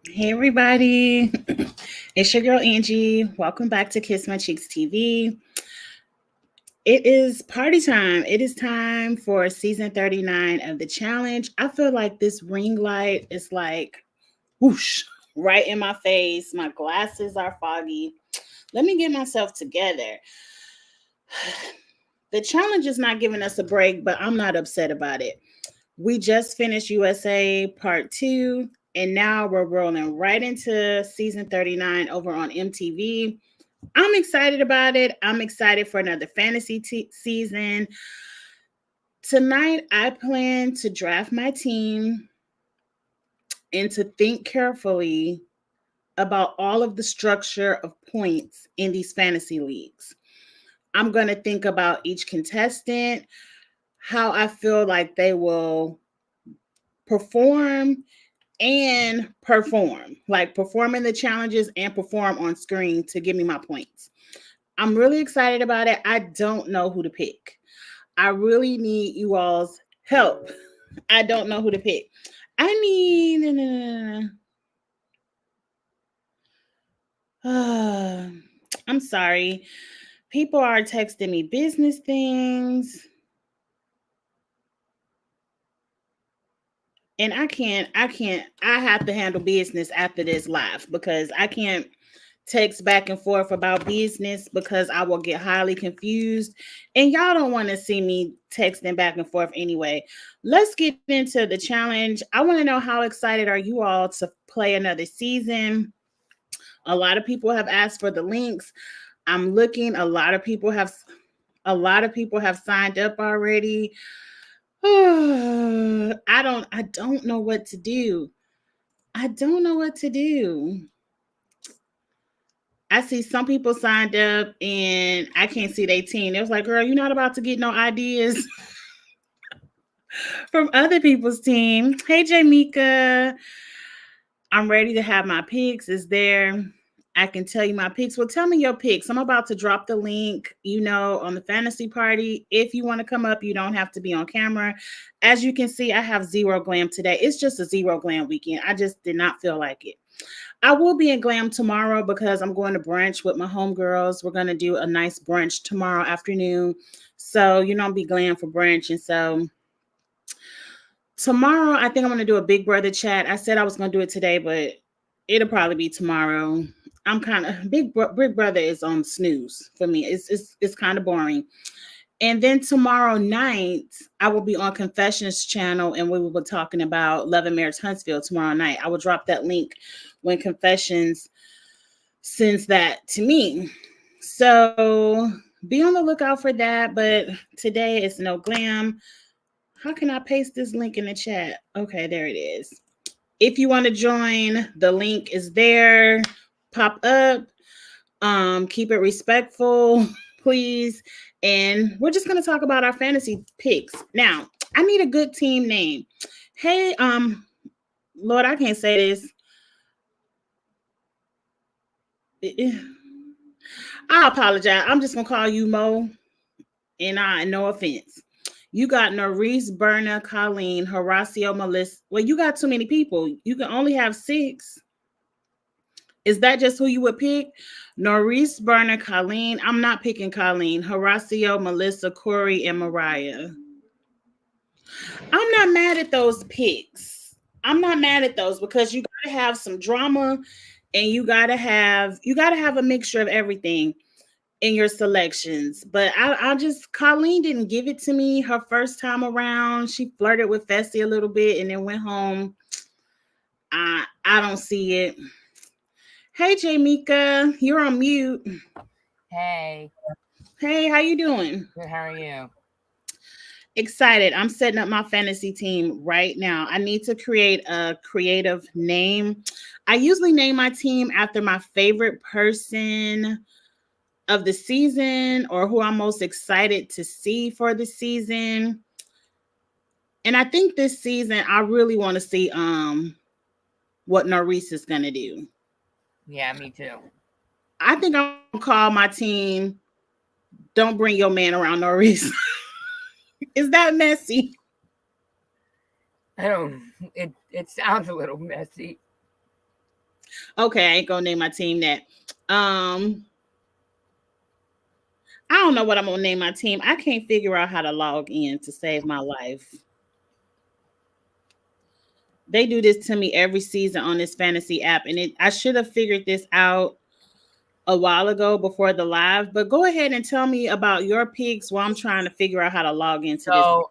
Hey everybody, it's your girl Angie. Welcome back to Kiss My Cheeks TV. It is party time. It is time for season 39 of the challenge. I feel like this ring light is like whoosh right in my face. My glasses are foggy. Let me get myself together. The challenge is not giving us a break, but I'm not upset about it. We just finished USA Part 2, and now we're rolling right into season 39 over on MTV. I'm excited about it. I'm excited for another fantasy season. Tonight, I plan to draft my team and to think carefully about all of the structure of points in these fantasy leagues. I'm going to think about each contestant, how I feel like they will perform like perform in the challenges and perform on screen to give me my points. I'm really excited about it. I don't know who to pick. I really need you all's help. I don't know who to pick. I need. I'm sorry. People are texting me business things. And I have to handle business after this live because I can't text back and forth about business because I will get highly confused. And y'all don't want to see me texting back and forth anyway. Let's get into the challenge. I want to know, how excited are you all to play another season? A lot of people have asked for the links. I'm looking. A lot of people have signed up already. I don't know what to do. I don't know what to do. I see some people signed up and I can't see their team. It was like, girl, you're not about to get no ideas from other people's team. Hey, Jamika. I'm ready to have my picks. Is there? I can tell you my picks. Well, tell me your picks. I'm about to drop the link, on the fantasy party. If you want to come up, you don't have to be on camera. As you can see, I have zero glam today. It's just a zero glam weekend. I just did not feel like it. I will be in glam tomorrow because I'm going to brunch with my homegirls. We're going to do a nice brunch tomorrow afternoon. So, I'll be glam for brunch. And so tomorrow, I think I'm going to do a Big Brother chat. I said I was going to do it today, but it'll probably be tomorrow. I'm kind of Big Brother is on snooze for me. It's kind of boring. And then tomorrow night, I will be on Confessions channel, and we will be talking about Love and Marriage Huntsville tomorrow night. I will drop that link when Confessions sends that to me. So be on the lookout for that. But today it's no glam. How can I paste this link in the chat? Okay, there it is. If you want to join, the link is there. Pop up. Keep it respectful, please. And we're just gonna talk about our fantasy picks. Now, I need a good team name. Hey, Lord, I can't say this. I apologize. I'm just gonna call you Mo, and no offense. You got Norris, Berna, Colleen, Horacio, Melissa. Well, you got too many people. You can only have 6. Is that just who you would pick? Norris, Berna, Colleen. I'm not picking Colleen. Horacio, Melissa, Corey, and Mariah. I'm not mad at those picks. I'm not mad at those because you gotta have some drama and you gotta have a mixture of everything in your selections. But I just Colleen didn't give it to me her first time around. She flirted with Fessy a little bit and then went home. I don't see it. Hey Jamika, you're on mute. Hey, Hey, how you doing? good. How are you? Excited. I'm setting up my fantasy team right now. I need to create a creative name. I usually name my team after my favorite person of the season or who I'm most excited to see for the season. And I think this season I really want to see what Norris is gonna do. Yeah, me too. I think I'm gonna call my team Don't Bring Your Man Around Norris. Is that messy? I don't. It sounds a little messy. Okay, I ain't gonna name my team that. Um, I don't know what I'm gonna name my team. I can't figure out how to log in to save my life. They do this to me every season on this fantasy app, and I should have figured this out a while ago before the live. But go ahead and tell me about your picks while I'm trying to figure out how to log into this. So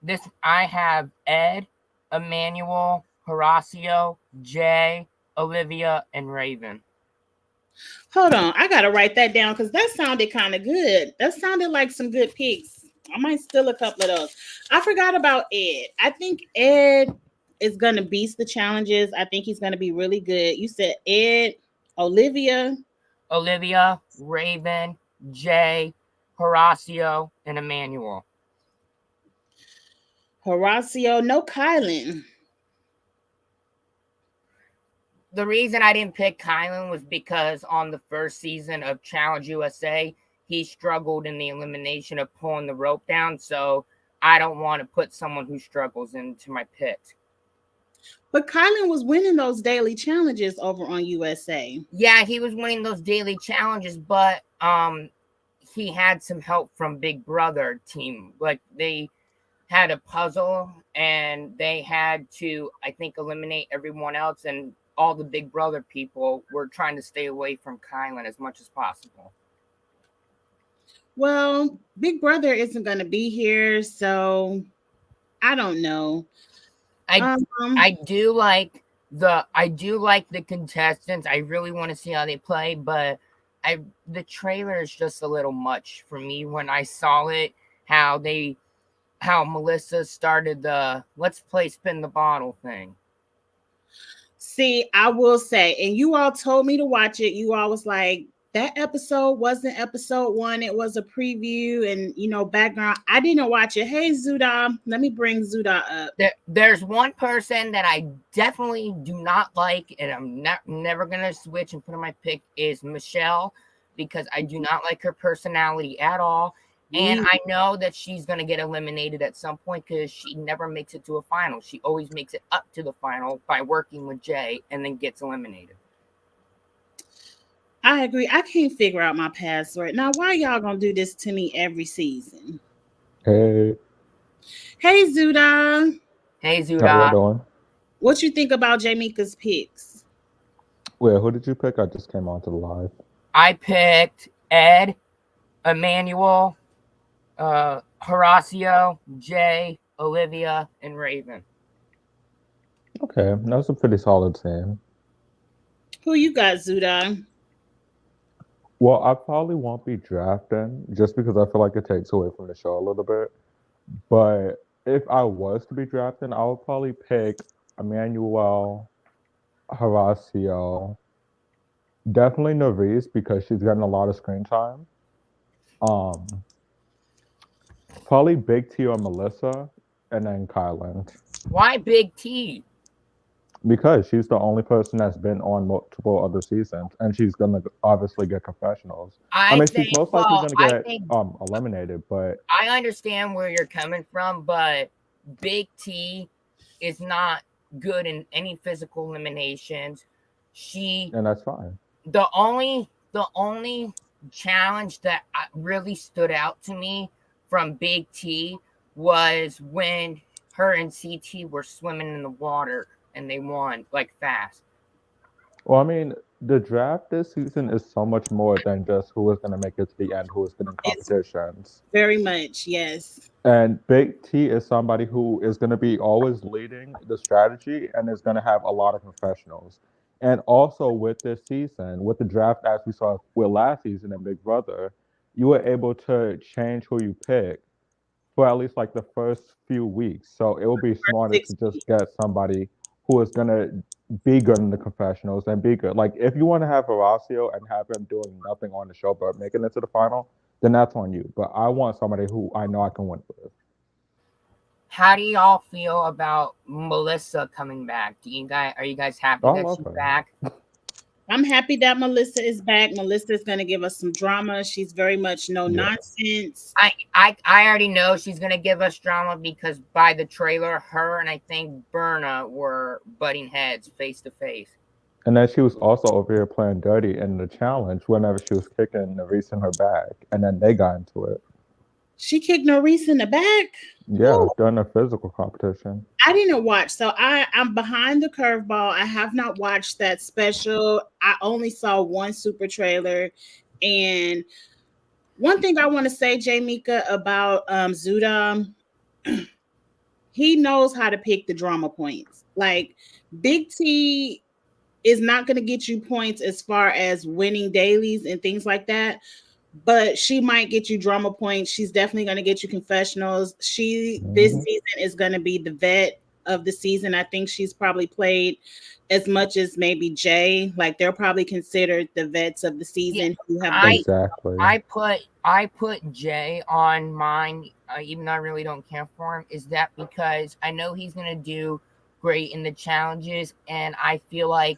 this I have Ed, Emmanuel, Horacio, Jay, Olivia, and Raven. Hold on, I gotta write that down because that sounded kind of good. That sounded like some good picks. I might steal a couple of those. I forgot about Ed. I think Ed is gonna beast the challenges. I think he's gonna be really good. You said Ed, Olivia, Raven, Jay, Horacio, and Emmanuel. Horacio, no Kylan. The reason I didn't pick Kylan was because on the first season of Challenge USA, he struggled in the elimination of pulling the rope down. So I don't want to put someone who struggles into my picks. But Kylan was winning those daily challenges over on USA. Yeah, he was winning those daily challenges, but he had some help from Big Brother team. Like they had a puzzle and they had to, I think, eliminate everyone else, and all the Big Brother people were trying to stay away from Kylan as much as possible. Well, Big Brother isn't going to be here, so I don't know. I do like the contestants. I really want to see how they play, but the trailer is just a little much for me when I saw it. How Melissa started the let's play spin the bottle thing. See, I will say, and you all told me to watch it. You all was like, that episode wasn't episode 1. It was a preview and, background. I didn't watch it. Hey, Zuda. Let me bring Zuda up. There's one person that I definitely do not like, and I'm never going to switch and put on my pick is Michelle, because I do not like her personality at all. And I know that she's going to get eliminated at some point because she never makes it to a final. She always makes it up to the final by working with Jay and then gets eliminated. I agree. I can't figure out my password. Now, why y'all going to do this to me every season? Hey. Hey, Zuda. Hey, Zuda. How y'all doing? What you think about Jamaica's picks? Wait, who did you pick? I just came on to the live. I picked Ed, Emmanuel, Horacio, Jay, Olivia, and Raven. Okay, that's a pretty solid team. Who you got, Zuda? Well, I probably won't be drafting just because I feel like it takes away from the show a little bit. But if I was to be drafting, I would probably pick Emmanuel, Horacio, definitely Nerese because she's getting a lot of screen time. Probably Big T or Melissa, and then Kylan. Why Big T? Because she's the only person that's been on multiple other seasons, and she's gonna obviously get confessionals. She's most likely gonna get eliminated. But I understand where you're coming from, but Big T is not good in any physical eliminations. And that's fine. The only challenge that really stood out to me from Big T was when her and CT were swimming in the water and they won like fast. Well, the draft this season is so much more than just who is going to make it to the end, who is getting competitions. Very much, yes. And Big T is somebody who is going to be always leading the strategy and is going to have a lot of professionals. And also with this season, with the draft as we saw with last season in Big Brother, you were able to change who you pick for at least like the first few weeks. So it will be smarter to just get somebody who is going to be good in the confessionals and be good. Like if you want to have Horacio and have him doing nothing on the show but making it to the final, then that's on you. But I want somebody who I know I can win with. How do y'all feel about Melissa coming back? Are you guys happy that she's back? I'm happy that Melissa is back. Melissa is going to give us some drama. She's very much nonsense. I already know she's going to give us drama because by the trailer, her and I think Berna were butting heads face to face. And then she was also over here playing dirty in the challenge whenever she was kicking Nerese in her back, and then they got into it. She kicked Norris in the back. Yeah, Woo. during a physical competition. I didn't watch, so I'm behind the curveball. I have not watched that special. I only saw one super trailer, and one thing I want to say, Jamika, about Zudom, he knows how to pick the drama points. Like Big T is not going to get you points as far as winning dailies and things like that, but she might get you drama points. She's definitely going to get you confessionals. She this Hmm. season is going to be the vet of the season. I think she's probably played as much as maybe Jay. Like they're probably considered the vets of the Yeah, season who have been. I Exactly. I put Jay on mine, even though I really don't care for him. Is that because I know he's gonna do great in the challenges, and I feel like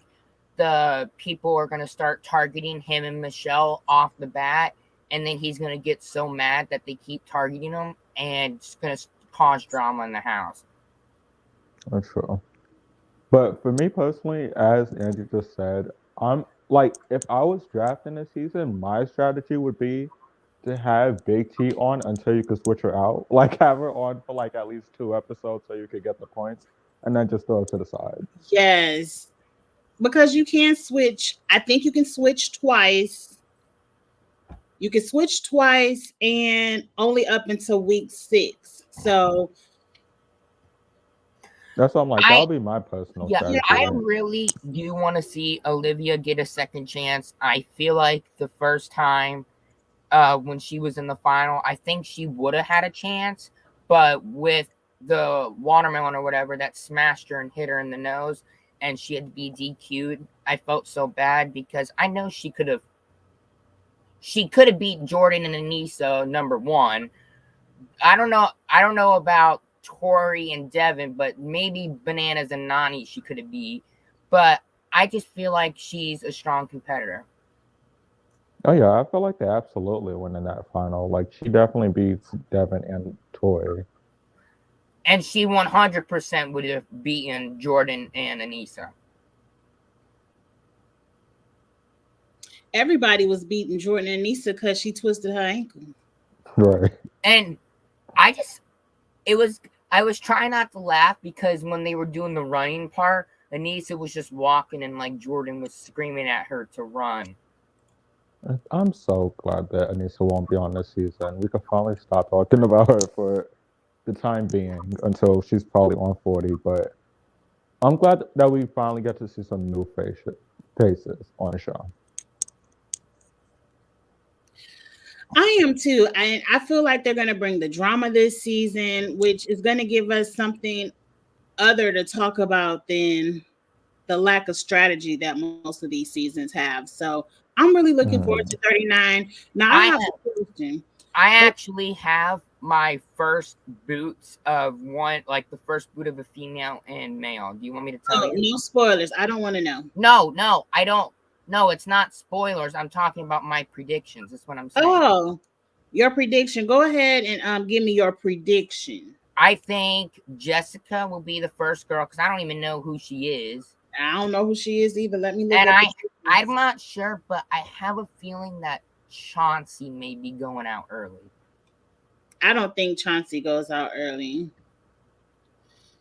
the people are gonna start targeting him and Michelle off the bat, and then he's gonna get so mad that they keep targeting him, and it's gonna cause drama in the house. That's true. But for me personally, as Andrew just said, I'm like, if I was drafting this season, my strategy would be to have Big T on until you could switch her out. Like, have her on for like at least 2 episodes so you could get the points, and then just throw it to the side. Yes, because you can switch. I think you can switch twice. You can switch twice and only up until week 6. So That's why I'm like, I that'll be my personal Yeah, yeah, I strategy. really do want to see Olivia get a second chance. I feel like the first time when she was in the final, I think she would have had a chance, but with the watermelon or whatever that smashed her and hit her in the nose, and she had to be DQ'd, I felt so bad because I know she could have beat Jordan and Anissa number one. I don't know about Tori and Devin, but maybe Bananas and Nani she could have beat. But I just feel like she's a strong competitor. Oh yeah, I feel like they absolutely win in that final. Like, she definitely beats Devin and Tori. And she 100% would have beaten Jordan and Anissa. everybody was beating Jordan and Nisa because she twisted her ankle. Right. And I just it was I was trying not to laugh because when they were doing the running part, Anissa was just walking and like Jordan was screaming at her to run. I'm so glad that Anissa won't be on this season. We can finally stop talking about her for the time being until she's probably on 40. But I'm glad that we finally get to see some new faces on the show. I am too. I feel like they're going to bring the drama this season, which is going to give us something other to talk about than the lack of strategy that most of these seasons have. So I'm really looking forward Mm. to 39. Now I I have a question. I But actually have my first boots of one, like the first boot of a female and male. Do you want me to tell oh, you? no spoilers. I don't want to know. No, I don't. No, it's not spoilers. I'm talking about my predictions. That's what I'm saying. Oh, your prediction. Go ahead and give me your prediction. I think Jessica will be the first girl because I don't even know who she is, I don't know who she is either. Let me look and up the I'm pictures. not sure, but I have a feeling that Chauncey may be going out early. I don't think Chauncey goes out early.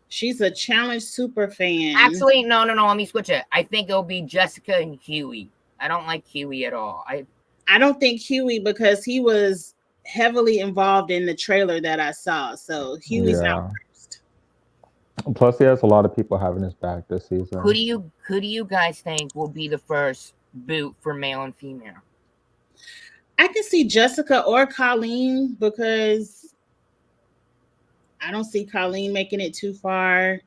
She's a challenge super fan. Actually, no. Let me switch it. I think it'll be Jessica and Huey. I don't like Huey at all. I don't think Huey because he was heavily involved in the trailer that I saw. So Huey's out Yeah. first. Plus, he has a lot of people having his back this Who season. do you guys think will be the first boot for male and female? I can see Jessica or Colleen because I don't see Colleen making it too far.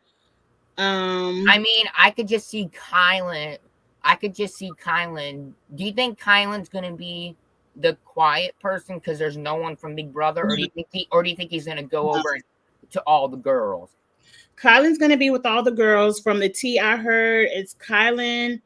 I Um, mean, I could just see Kylan. I could just see Kylan. Do you think Kylan's gonna be the quiet person because there's no one from Big Brother, or do you think he's gonna go no. over to all the girls? Kylan's gonna be with all the girls. From the tea I heard, it's Kylan.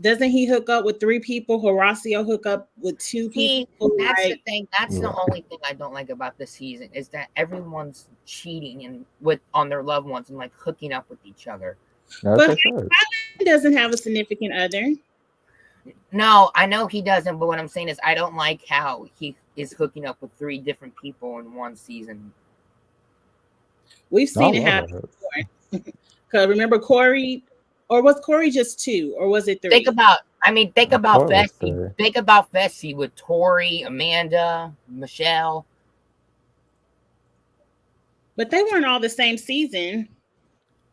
Doesn't he hook up with 3 people? Horacio hook up with 2 people. See, that's the Like, thing. That's the Right. only thing I don't like about this season is that everyone's cheating and with on their loved ones and like hooking up with each other. As But they should. Hyman doesn't have a significant other. No, I know he doesn't, but what I'm saying is I don't like how he is hooking up with 3 different people in one season. We've I seen it love happen it. before. Cause remember Corey, or was Corey just 2, or was it Think 3? about, I mean, think about Toy was Fessy. there. Think about Fessy with Tori, Amanda, Michelle. But they weren't all the same season.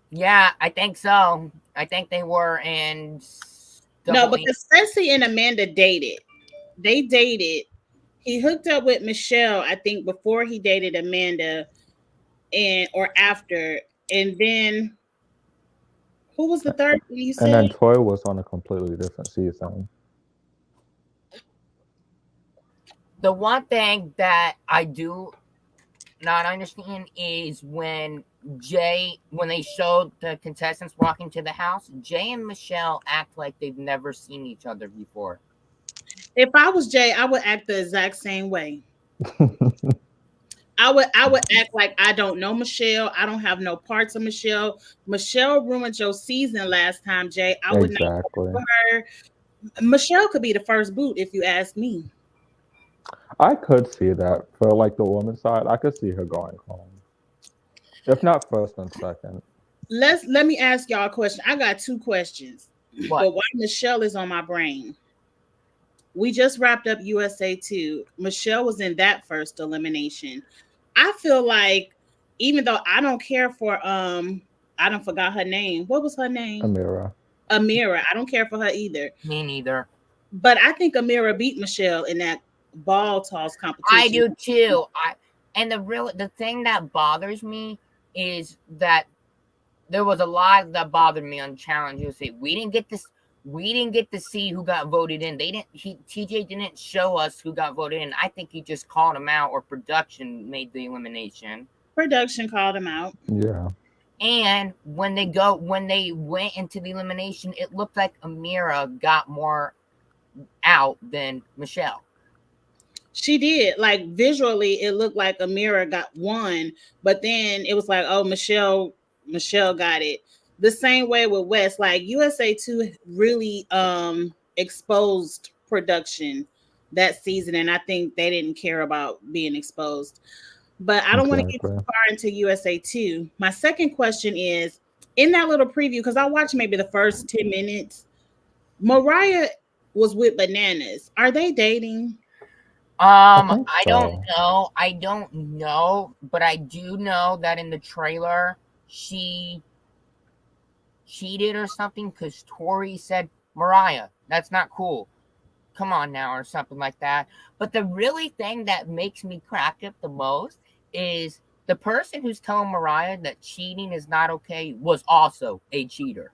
Yeah, I think so. I think they were, and No, double. because Ceci and Amanda dated. They dated. He hooked up with Michelle, I think, before he dated Amanda, and or after. And then who was the third one you And said? then Toy was on a completely different season. The one thing that I do not understand is when they showed the contestants walking to the house, Jay and Michelle act like they've never seen each other before. If I was Jay, I would act the exact same way. I would act like I don't know Michelle. I don't have no parts of Michelle. Michelle ruined your season last time, Jay. I would not Exactly. for her. Michelle could be the first boot if you ask me. I could see that for like the woman's side. I could see her going home, if not first and second. Let me ask y'all a question. I got 2 questions. What? But while Michelle is on my brain, we just wrapped up USA 2. Michelle was in that first elimination. I feel like even though I don't care for I don't forgot her name. What was her name? Amira. Amira. I don't care for her either. Me neither. But I think Amira beat Michelle in that ball toss I competition. do too. The thing that bothers me is that there was a lot that bothered me on Challenge USA. We didn't get this. We didn't get to see who got voted in. They didn't. TJ didn't show us who got voted in. I think he just called them out, or production made the elimination. Production called him out. Yeah. And when they went into the elimination, it looked like Amira got more out than Michelle. She did. Like visually, it looked like Amira got one, but then it was like, oh, Michelle got it. The same way with West. Like USA 2 really exposed production that season, and I think they didn't care about being exposed. But I don't want to get too Exactly. far into USA 2. My second question is in that little preview, because I watched maybe the first 10 minutes. Mariah was with Bananas. Are they dating? I think I don't so. know. I don't know, but I do know that in the trailer she cheated or something because Tori said, Mariah, that's not cool. Come on now, or something like that. But the really thing that makes me crack up the most is the person who's telling Mariah that cheating is not okay was also a cheater.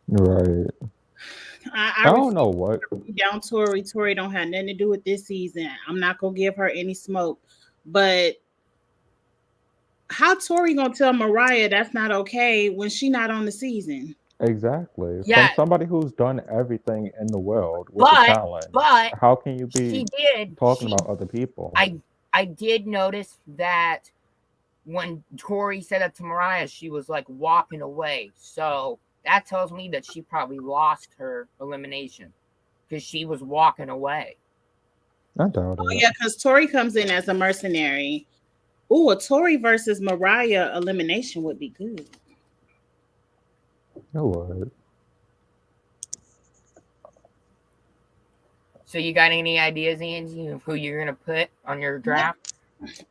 Right. I I don't refuse know what. to be down Tori. Tori don't have nothing to do with this season. I'm not gonna give her any smoke. But how Tori gonna tell Mariah that's not okay when she not on the season? Exactly. From Yeah, somebody who's done everything in the world with the but challenge, but how can you she be did. talking about other people? I did notice that when Tori said that to Mariah, she was like walking away. So that tells me that she probably lost her elimination because she was walking away. I doubt Oh it. yeah, because Tori comes in as a mercenary. Ooh, a Tori versus Mariah elimination would be good. It would. So you got any ideas, Angie, of who you're gonna put on your draft?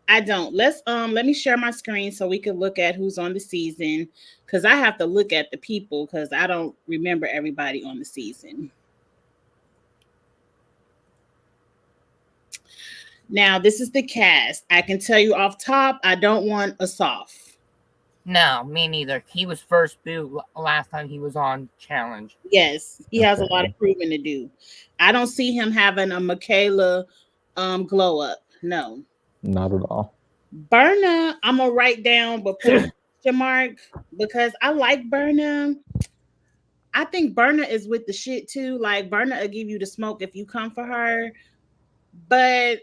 I don't. Let me share my screen so we can look at who's on the season. Cause I have to look at the people because I don't remember everybody on the season. Now, this is the cast. I can tell you off top, I don't want a soft. No, me neither. He was first boot last time he was on Challenge. Yes, he has a lot Okay. of proving to do. I don't see him having a Michaela glow up. No. Not at all. Berna, I'm gonna write down but put a question mark because I like Berna. I think Berna is with the shit too. Like Berna will give you the smoke if you come for her. But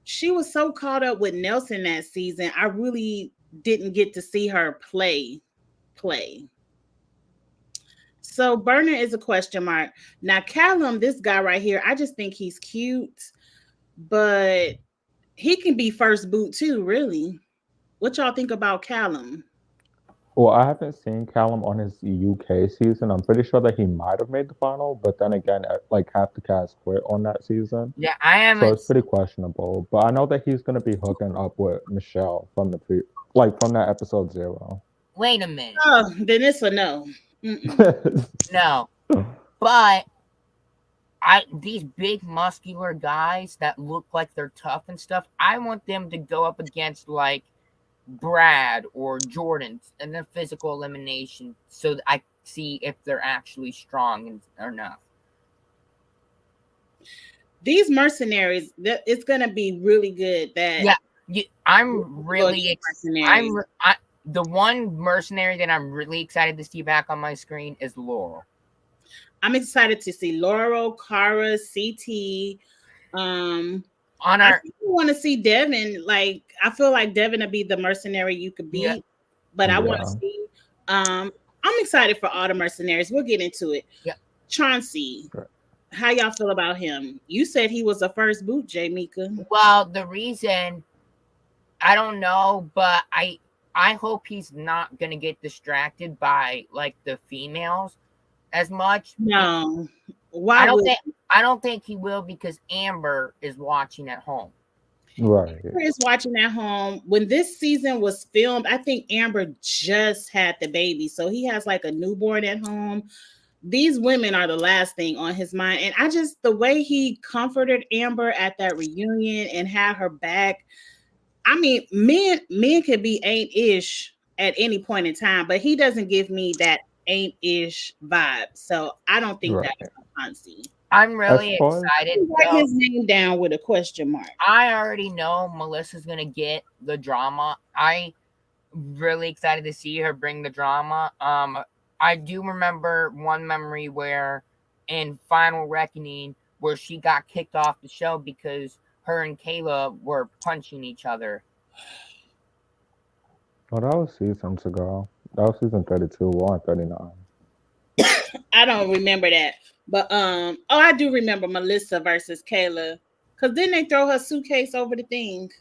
she was so caught up with Nelson that season. I really didn't get to see her play. So Burner is a question mark. Now Callum, this guy right here, I just think he's cute, but he can be first boot too, really. What y'all think about Callum? Well, I haven't seen Callum on his UK season. I'm pretty sure that he might have made the final, but then again, like half the cast quit on that season, Yeah, I so haven't. it's pretty questionable. But I know that he's gonna be hooking up with Michelle from like from that episode 0. Wait a minute. Oh, then it's a no. Mm-mm. No, but these big muscular guys that look like they're tough and stuff, I want them to go up against like Brad or Jordan and then physical elimination so that I see if they're actually strong or not. These mercenaries, that it's gonna be really good. That Yeah, I'm really mercenaries. the one mercenary that I'm really excited to see back on my screen is Laurel. I'm excited to see Laurel, Cara, CT. I want to see Devin. Like, I feel like Devin would be the mercenary you could beat, but I want to see. I'm excited for all the mercenaries. We'll get into it. Yeah, Chauncey, how y'all feel about him? You said he was a first boot, J. Mika. Well, the reason I don't know, but I hope he's not gonna get distracted by like the females as much. No, why? I don't think he will because Amber is watching at home. Right. Amber is watching at home. When this season was filmed, I think Amber just had the baby, so he has like a newborn at home. These women are the last thing on his mind, and I just the way he comforted Amber at that reunion and had her back. I mean, men could be ain't-ish at any point in time, but he doesn't give me that ain't-ish vibe. So I don't think that's Chauncey. I'm really excited. Write his name down with a question mark. I already know Melissa's gonna get the drama. I really excited to see her bring the drama. I do remember one memory where in Final Reckoning where she got kicked off the show because her and Kayla were punching each other. Oh, that was seasons ago. That was season 32 or 39. I don't remember that. But I do remember Melissa versus Kayla. Cause then they throw her suitcase over the thing.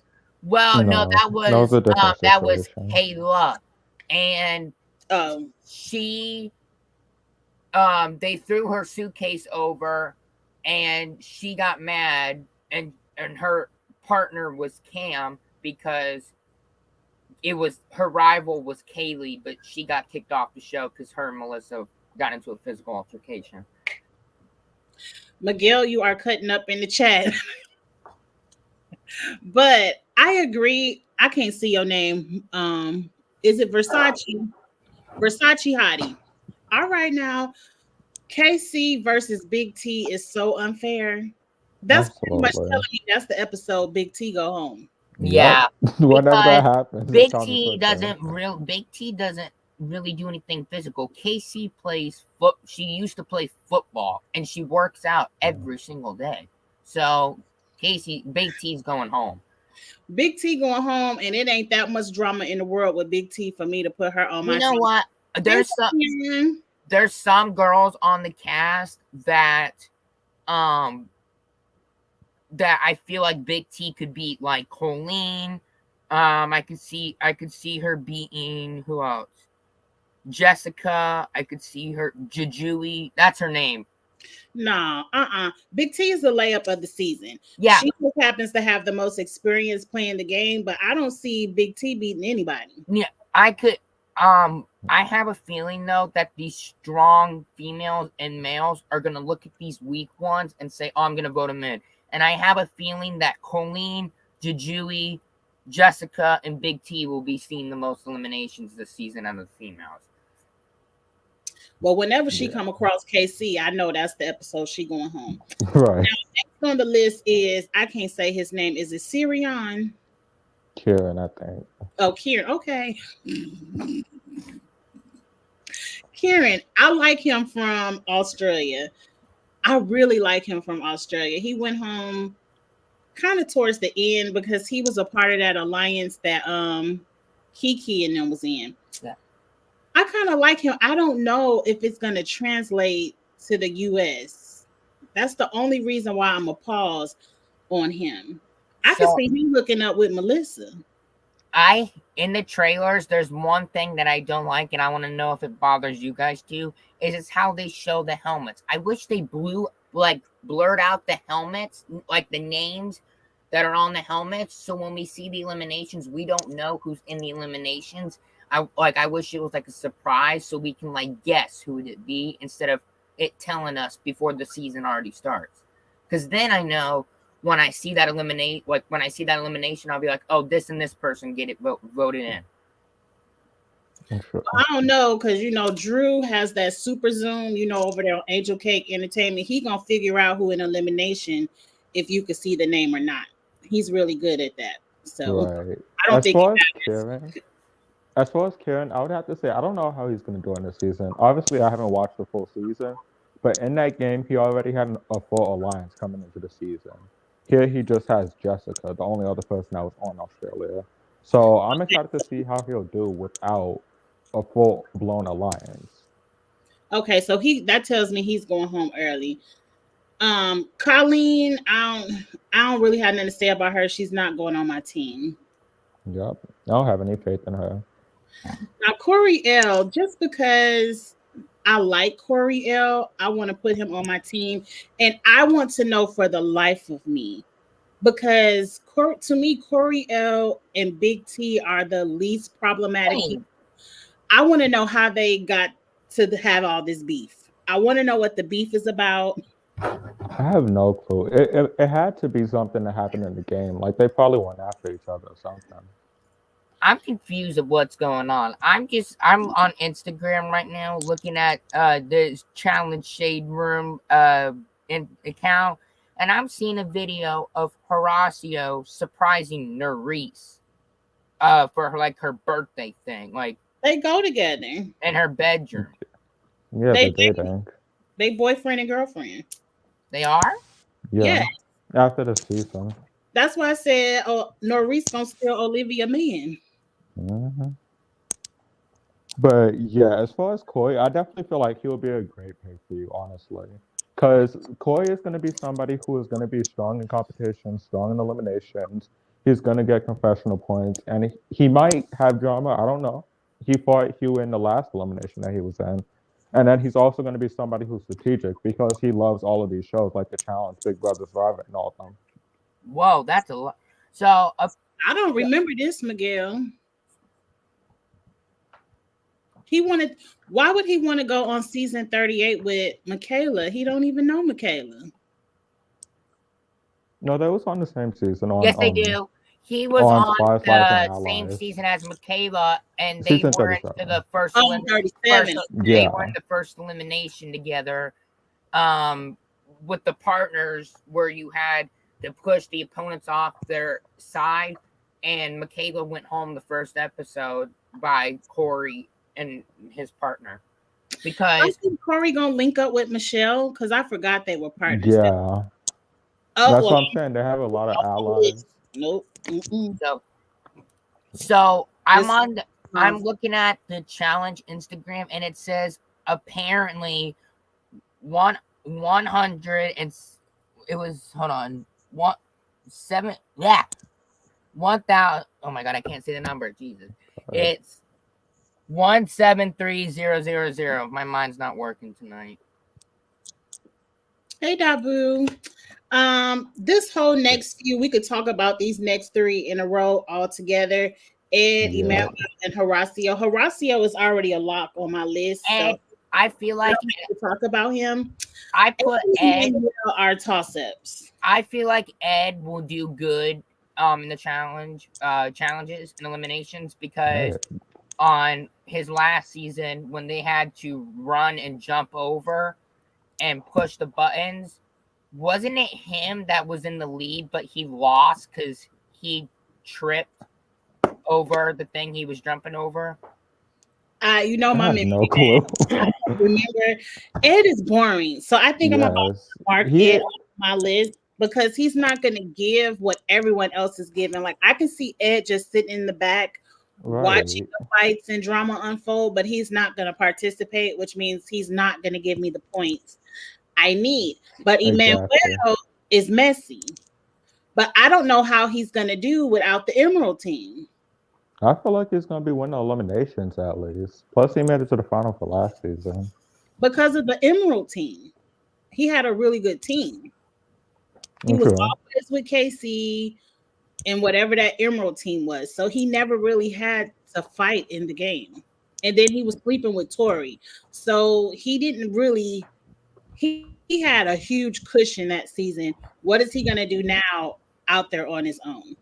Well, no, that was Kayla. And she they threw her suitcase over and she got mad and her partner was Cam because it was her rival was Kaylee, but she got kicked off the show because her and Melissa got into a physical altercation. Miguel, you are cutting up in the chat. But I agree. I can't see your name. Is it Versace? Versace Hottie. All right now. KC versus Big T is so unfair. That's pretty much telling me that's the episode Big T go home. Yeah. Whenever that happens. Big T doesn't really do anything physical. KC plays she used to play football and she works out every single day. So Big T's going home. Big T going home, and it ain't that much drama in the world with Big T for me to put her on my. You know what? There's some girls on the cast that I feel like Big T could beat, like Colleen. I could see her beating who else? Jessica. I could see her Jujui. That's her name. No, Big T is the layup of the season. Yeah. She just happens to have the most experience playing the game, but I don't see Big T beating anybody. Yeah, I could. I have a feeling though that these strong females and males are gonna look at these weak ones and say, "Oh, I'm gonna vote them in." And I have a feeling that Colleen, Jujui, Jessica, and Big T will be seeing the most eliminations this season out of the females. Well, whenever she come across KC, I know that's the episode she going home. Right. Now, next on the list is, I can't say his name. Is it Sirion? Kieran, I think. Oh, Kieran. Okay. Kieran, I like him from Australia. I really like him from Australia. He went home kind of towards the end because he was a part of that alliance that Kiki and them was in. Yeah. I kind of like him. I don't know if it's going to translate to the US. That's the only reason why I'm a pause on him. I can So see him looking up with Melissa. I in the trailers, there's one thing that I don't like, and I want to know if it bothers you guys too. Is it's how they show the helmets. I wish they blurred out the helmets, like the names that are on the helmets, so when we see the eliminations, we don't know who's in the eliminations. I wish it was like a surprise, so we can like guess who would it be instead of it telling us before the season already starts. Because then I know when I see that elimination, I'll be like, oh, this and this person get it voted in. I don't know, because Drew has that super zoom, over there on Angel Cake Entertainment. He gonna figure out who in elimination, if you can see the name or not. He's really good at that. So Right. I don't As think far it as matters. Kieran, as far as Kieran, I would have to say I don't know how he's going to do in this season. Obviously, I haven't watched the full season, but in that game, he already had a full alliance coming into the season. Here, he just has Jessica, the only other person that was on Australia. So I'm excited to see how he'll do without a full blown alliance. Okay, so that tells me he's going home early. Colleen, I don't really have nothing to say about her. She's not going on my team. Yep, I don't have any faith in her. Now Corey L, just because I like Corey L, I want to put him on my team, and I want to know for the life of me, because to me Corey L and Big T are the least problematic people. I want to know how they got to have all this beef. I want to know what the beef is about. I have no clue. It had to be something that happened in the game. Like they probably went after each other or something. I'm confused of what's going on. I'm on Instagram right now looking at this challenge shade room in account, and I'm seeing a video of Horacio surprising Nerese for her birthday thing, like They go together in her bedroom. Yeah, They they're dating. they boyfriend and girlfriend. They are? Yeah, Yeah, after the season. that's why I said, oh, Norris gonna steal Olivia man. Hmm. But yeah, as far as Koi, I definitely feel like he will be a great pick for you, honestly. Because Koi is going to be somebody who is going to be strong in competition, strong in eliminations. He's going to get confessional points, and he might have drama. I don't know. He fought Hugh in the last elimination that he was in. And then he's also going to be somebody who's strategic because he loves all of these shows, like The Challenge, Big Brother Survivor, and all of them. Whoa, that's a lot. So I don't remember this, Miguel. He wanted. Why would he want to go on season 38 with Michaela? He don't even know Michaela. No, that was on the same season yes, they on do. He was on on Fireflies and the same Allies. season as Michaela, and they Season were into 37. the first Oh, 37. they were Yeah. in the first elimination together. With the partners where you had to push the opponents off their side, and Michaela went home the first episode by Corey and his partner. I Because think Corey gonna link up with Michelle, because I forgot they were partners. Yeah. Oh That's well, what I'm saying. They have a lot of allies. nope. Mm-mm. so I'm This- on I'm looking at the challenge Instagram, and it says apparently 100 and it was hold on 1,000. Oh my god, I can't say the number. Jesus, it's 173,000. My mind's not working tonight. Hey Dabu. This whole next few, we could talk about these next three in a row all together. Ed, Yeah. Emmanuel, and Horacio. Horacio is already a lock on my list, And so I feel like to talk about him. I put Ed. Are toss-ups. I feel like Ed will do good in the challenges and eliminations because Right. on his last season when they had to run and jump over and push the buttons, wasn't it him that was in the lead but he lost because he tripped over the thing he was jumping over? My I have memory. no clue. Remember, Ed is boring, so I think I'm about to mark Ed on my list because he's not going to give what everyone else is giving. Like I can see Ed just sitting in the back watching Right. the fights and drama unfold, but he's not going to participate, which means he's not going to give me the points I need. But Exactly. Emmanuel is messy. But I don't know how he's going to do without the Emerald team I feel like he's gonna be winning eliminations at least. Plus, he made it to the final for last season. because of the Emerald team. He had a really good team. He was True. always with KC and whatever that Emerald team was. So he never really had to fight in the game. And then he was sleeping with Tori. So he didn't really he had a huge cushion that season. What is he gonna do now out there on his own?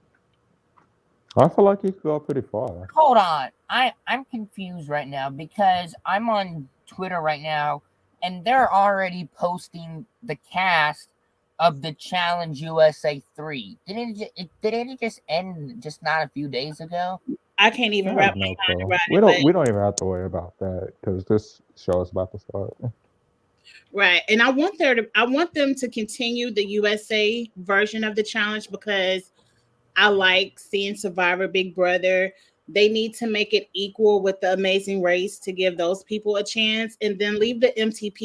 I feel like he could go pretty far. Hold on. I'm confused right now because I'm on Twitter right now and they're already posting the cast of the Challenge USA 3. Didn't it just end just not a few days ago? I can't I even wrap have no my mind clue. around We it, don't. but We don't even have to worry about that because this show is about to start. right. And I want them to continue the USA version of the challenge because I like seeing Survivor Big Brother. They need to make it equal with the Amazing Race to give those people a chance, and then leave the MTV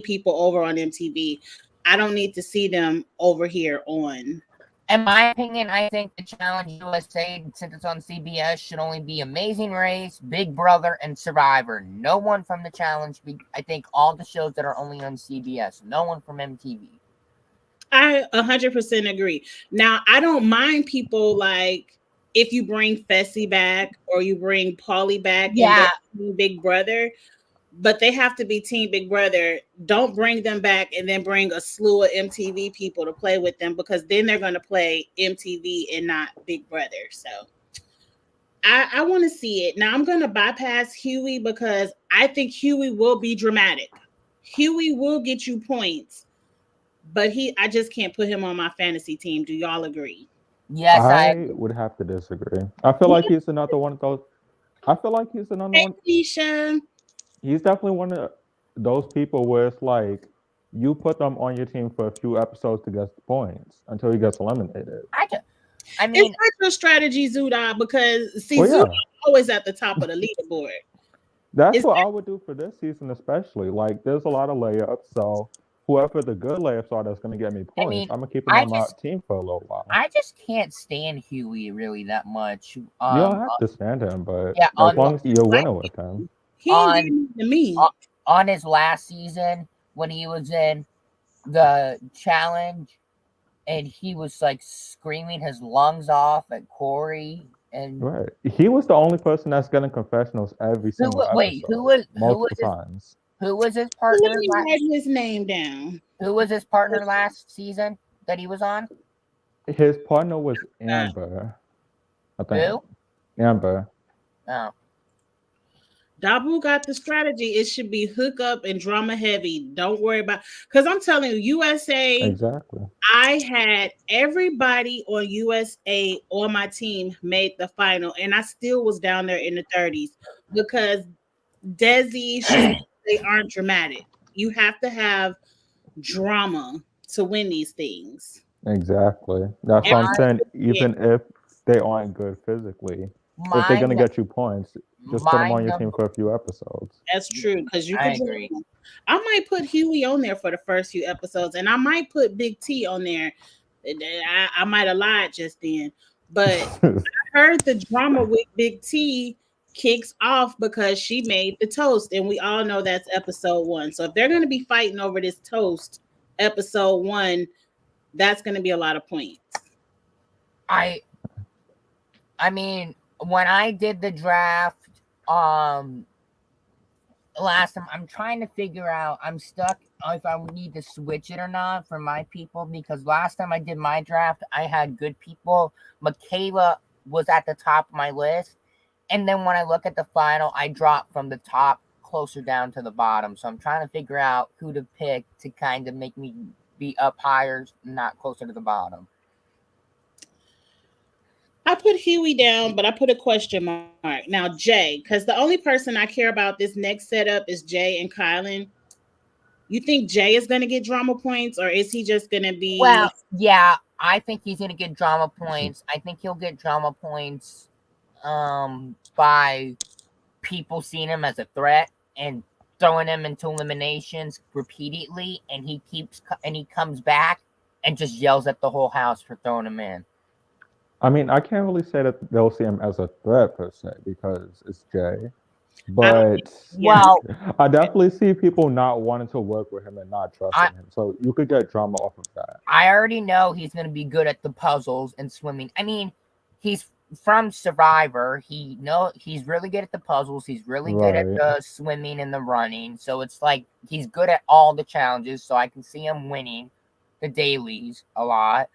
people over on MTV. I don't need to see them over here on. In my opinion, I think the Challenge USA, since it's on CBS, should only be Amazing Race, Big Brother, and Survivor. No one from the Challenge. I think all the shows that are only on CBS. No one from MTV. I 100% agree. Now, I don't mind people like if you bring Fessy back or you bring Paulie back and Yeah, they're Big Brother, but they have to be Team Big Brother. Don't bring them back and then bring a slew of MTV people to play with them because then they're going to play MTV and not Big Brother. So I want to see it. Now I'm going to bypass Huey because I think Huey will be dramatic. Huey will get you points, but I just can't put him on my fantasy team. Do y'all agree? yes, I I agree. would have to disagree. I feel like he's another one of those. I feel like he's another Hey, one. Keisha. He's definitely one of those people where it's like you put them on your team for a few episodes to get points until he gets eliminated. I It's mean, not your strategy, Zuda, because see, Well, Zuda yeah, always at the top of the leaderboard. that's It's what I would do for this season, especially. Like, there's a lot of layups, so whoever the good layups are that's going to get me I points, mean, I'm going to keep them I on my just, team for a little while. I just can't stand Huey really that much. You don't have to stand him, but Yeah, as long as you're winning with him. he ain't on doing it to me. on his last season when he was in the challenge and he was like screaming his lungs off at Corey and Right. He was the only person that's getting confessionals every single wait, episode, multiple times. who was his Let partner me write his name down. who was his partner last season that he was on? His partner was Uh, Amber, I think. Who? Amber. Oh. Dabu got the strategy. It should be hook up and drama heavy. Don't worry about because I'm telling you, USA. Exactly. I had everybody on USA on my team made the final, and I still was down there in the 30s because Desi, they aren't dramatic. You have to have drama to win these things. Exactly. That's what I'm My saying. Yeah, Even if they aren't good physically, if they're my gonna get you points, just put them my on your team number for a few episodes. that's true because you I could. agree. I might put Huey on there for the first few episodes, and I might put Big T on there. I might have lied just then, but I heard the drama with Big T kicks off because she made the toast, and we all know that's episode 1. So if they're going to be fighting over this toast, episode 1, that's going to be a lot of points. I mean when I did the draft last time, I'm trying to figure out, I'm stuck if I need to switch it or not for my people because last time I did my draft, I had good people. Michaela was at the top of my list. And then when I look at the final, I drop from the top closer down to the bottom. So I'm trying to figure out who to pick to kind of make me be up higher, not closer to the bottom. I put Huey down, but I put a question mark. Now, Jay, because the only person I care about this next setup is Jay and Kylan. You think Jay is going to get drama points, or is he just going to be? Well, yeah, I think he's going to get drama points. I think he'll get drama points. by people seeing him as a threat and throwing him into eliminations repeatedly, and he comes back and just yells at the whole house for throwing him in. I mean, I can't really say that they'll see him as a threat per se because it's Jay, I don't. but Yeah, Well, I definitely see people not wanting to work with him and not I trusting him. So you could get drama off of that. I already know he's going to be good at the puzzles and swimming. I mean, he's from Survivor. He's really good at the puzzles. He's really good at Right. the swimming and the running. So it's like he's good at all the challenges. So I can see him winning the dailies a lot.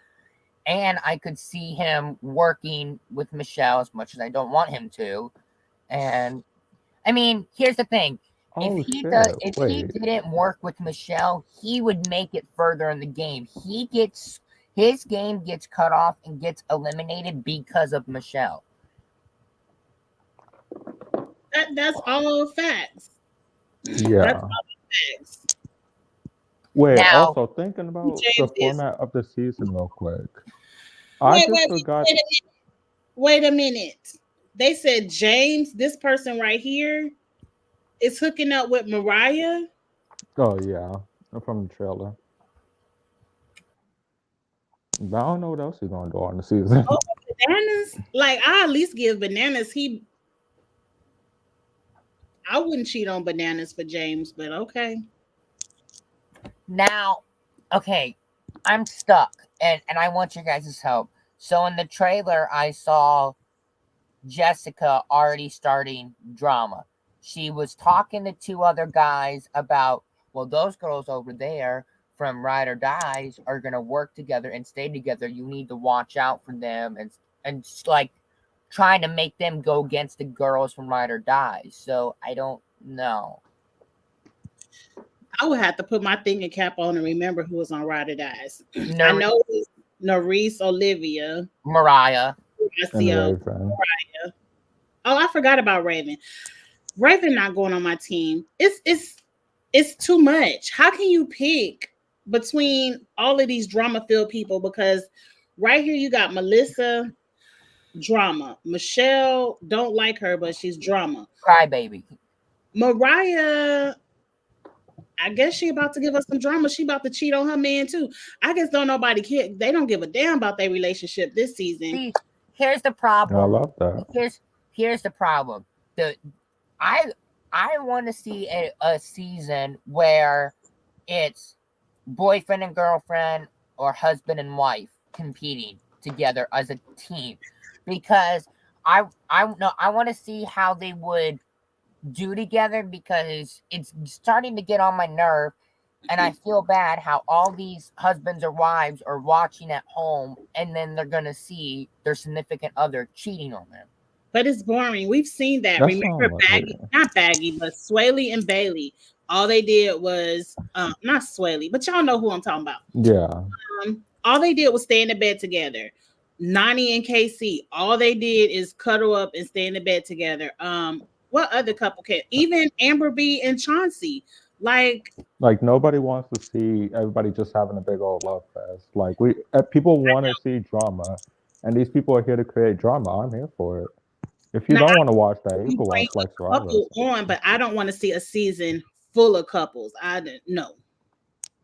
And I could see him working with Michelle as much as I don't want him to. And I mean, here's the thing. Oh shit! If he Wait. didn't work with Michelle, he would make it further in the game. His game gets cut off and gets eliminated because of Michelle. that's all facts. That's Yeah. all facts. Wait. Now, Also, thinking Who about the James is? format of the season real quick. I Wait, just wait, forgot. wait a minute. Wait a minute. They said James, this person right here, is hooking up with Mariah. Oh yeah, from the trailer. But I don't know what else he's gonna do on the season. Oh, bananas. Like I at least give bananas. I wouldn't cheat on bananas for James, but okay. now, okay, I'm stuck, and I want your guys' help. So in the trailer, I saw Jessica already starting drama. She was talking to two other guys about, well, those girls over there from Ride or Dies are gonna work together and stay together. You need to watch out for them, and like trying to make them go against the girls from Ride or Dies. So I don't know. I would have to put my thinking cap on and remember who was on Ride or Dies. I Nar- know it's Narice, Olivia, Mariah. And Marcio. Raven. Oh, I forgot about Raven. Raven not going on my team. It's too much. How can you pick between all of these drama filled people? Because right here you got Melissa, drama. Michelle, don't like her, but she's drama. Crybaby. Mariah, I guess she about to give us some drama. She about to cheat on her man too. I guess don't nobody care. They don't give a damn about their relationship this season. See, here's the I problem. love that. Here's the problem. The I I want to see a season where it's boyfriend and girlfriend or husband and wife competing together as a team, because I know I want to see how they would do together, because it's starting to get on my nerve, and I feel bad how all these husbands or wives are watching at home and then they're gonna see their significant other cheating on them. But it's boring. We've seen that. That Remember sounds like Baggy, not Baggy, but Swaley and Bailey. All they did was not Swaley, but y'all know who I'm talking about. yeah. All they did was stay in the bed together. Nani and KC, all they did is cuddle up and stay in the bed together. What other couple can even Amber B and Chauncey? Like Like nobody wants to see everybody just having a big old love fest. Like people want to see drama, and these people are here to create drama. I'm here for it. If you now don't want to watch that, you you can bring watch like a Survivor. couple on, but I don't want to see a season full of couples. I don't know.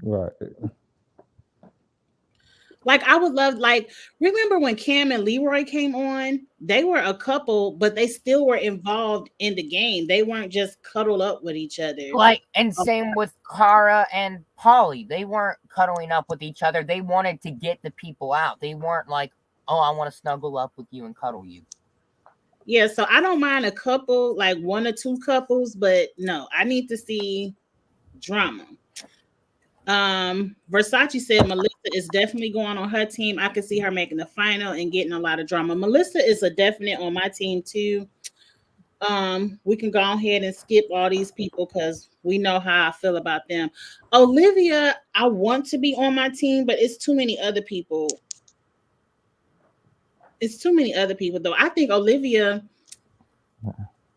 Right. Like I would love, like, remember when Cam and Leroy came on? They were a couple, but they still were involved in the game. They weren't just cuddled up with each other. Like, and same with Kara and Polly. They weren't cuddling up with each other. They wanted to get the people out. They weren't like, oh, I want to snuggle up with you and cuddle you. Yeah, so I don't mind a couple, like one or two couples, but no, I need to see drama. Versace said Melissa is definitely going on her team. I could see her making the final and getting a lot of drama. Melissa is a definite on my team too. We can go ahead and skip all these people because we know how I feel about them. Olivia, I want to be on my team, but it's too many other people. It's too many other people though. I think Olivia.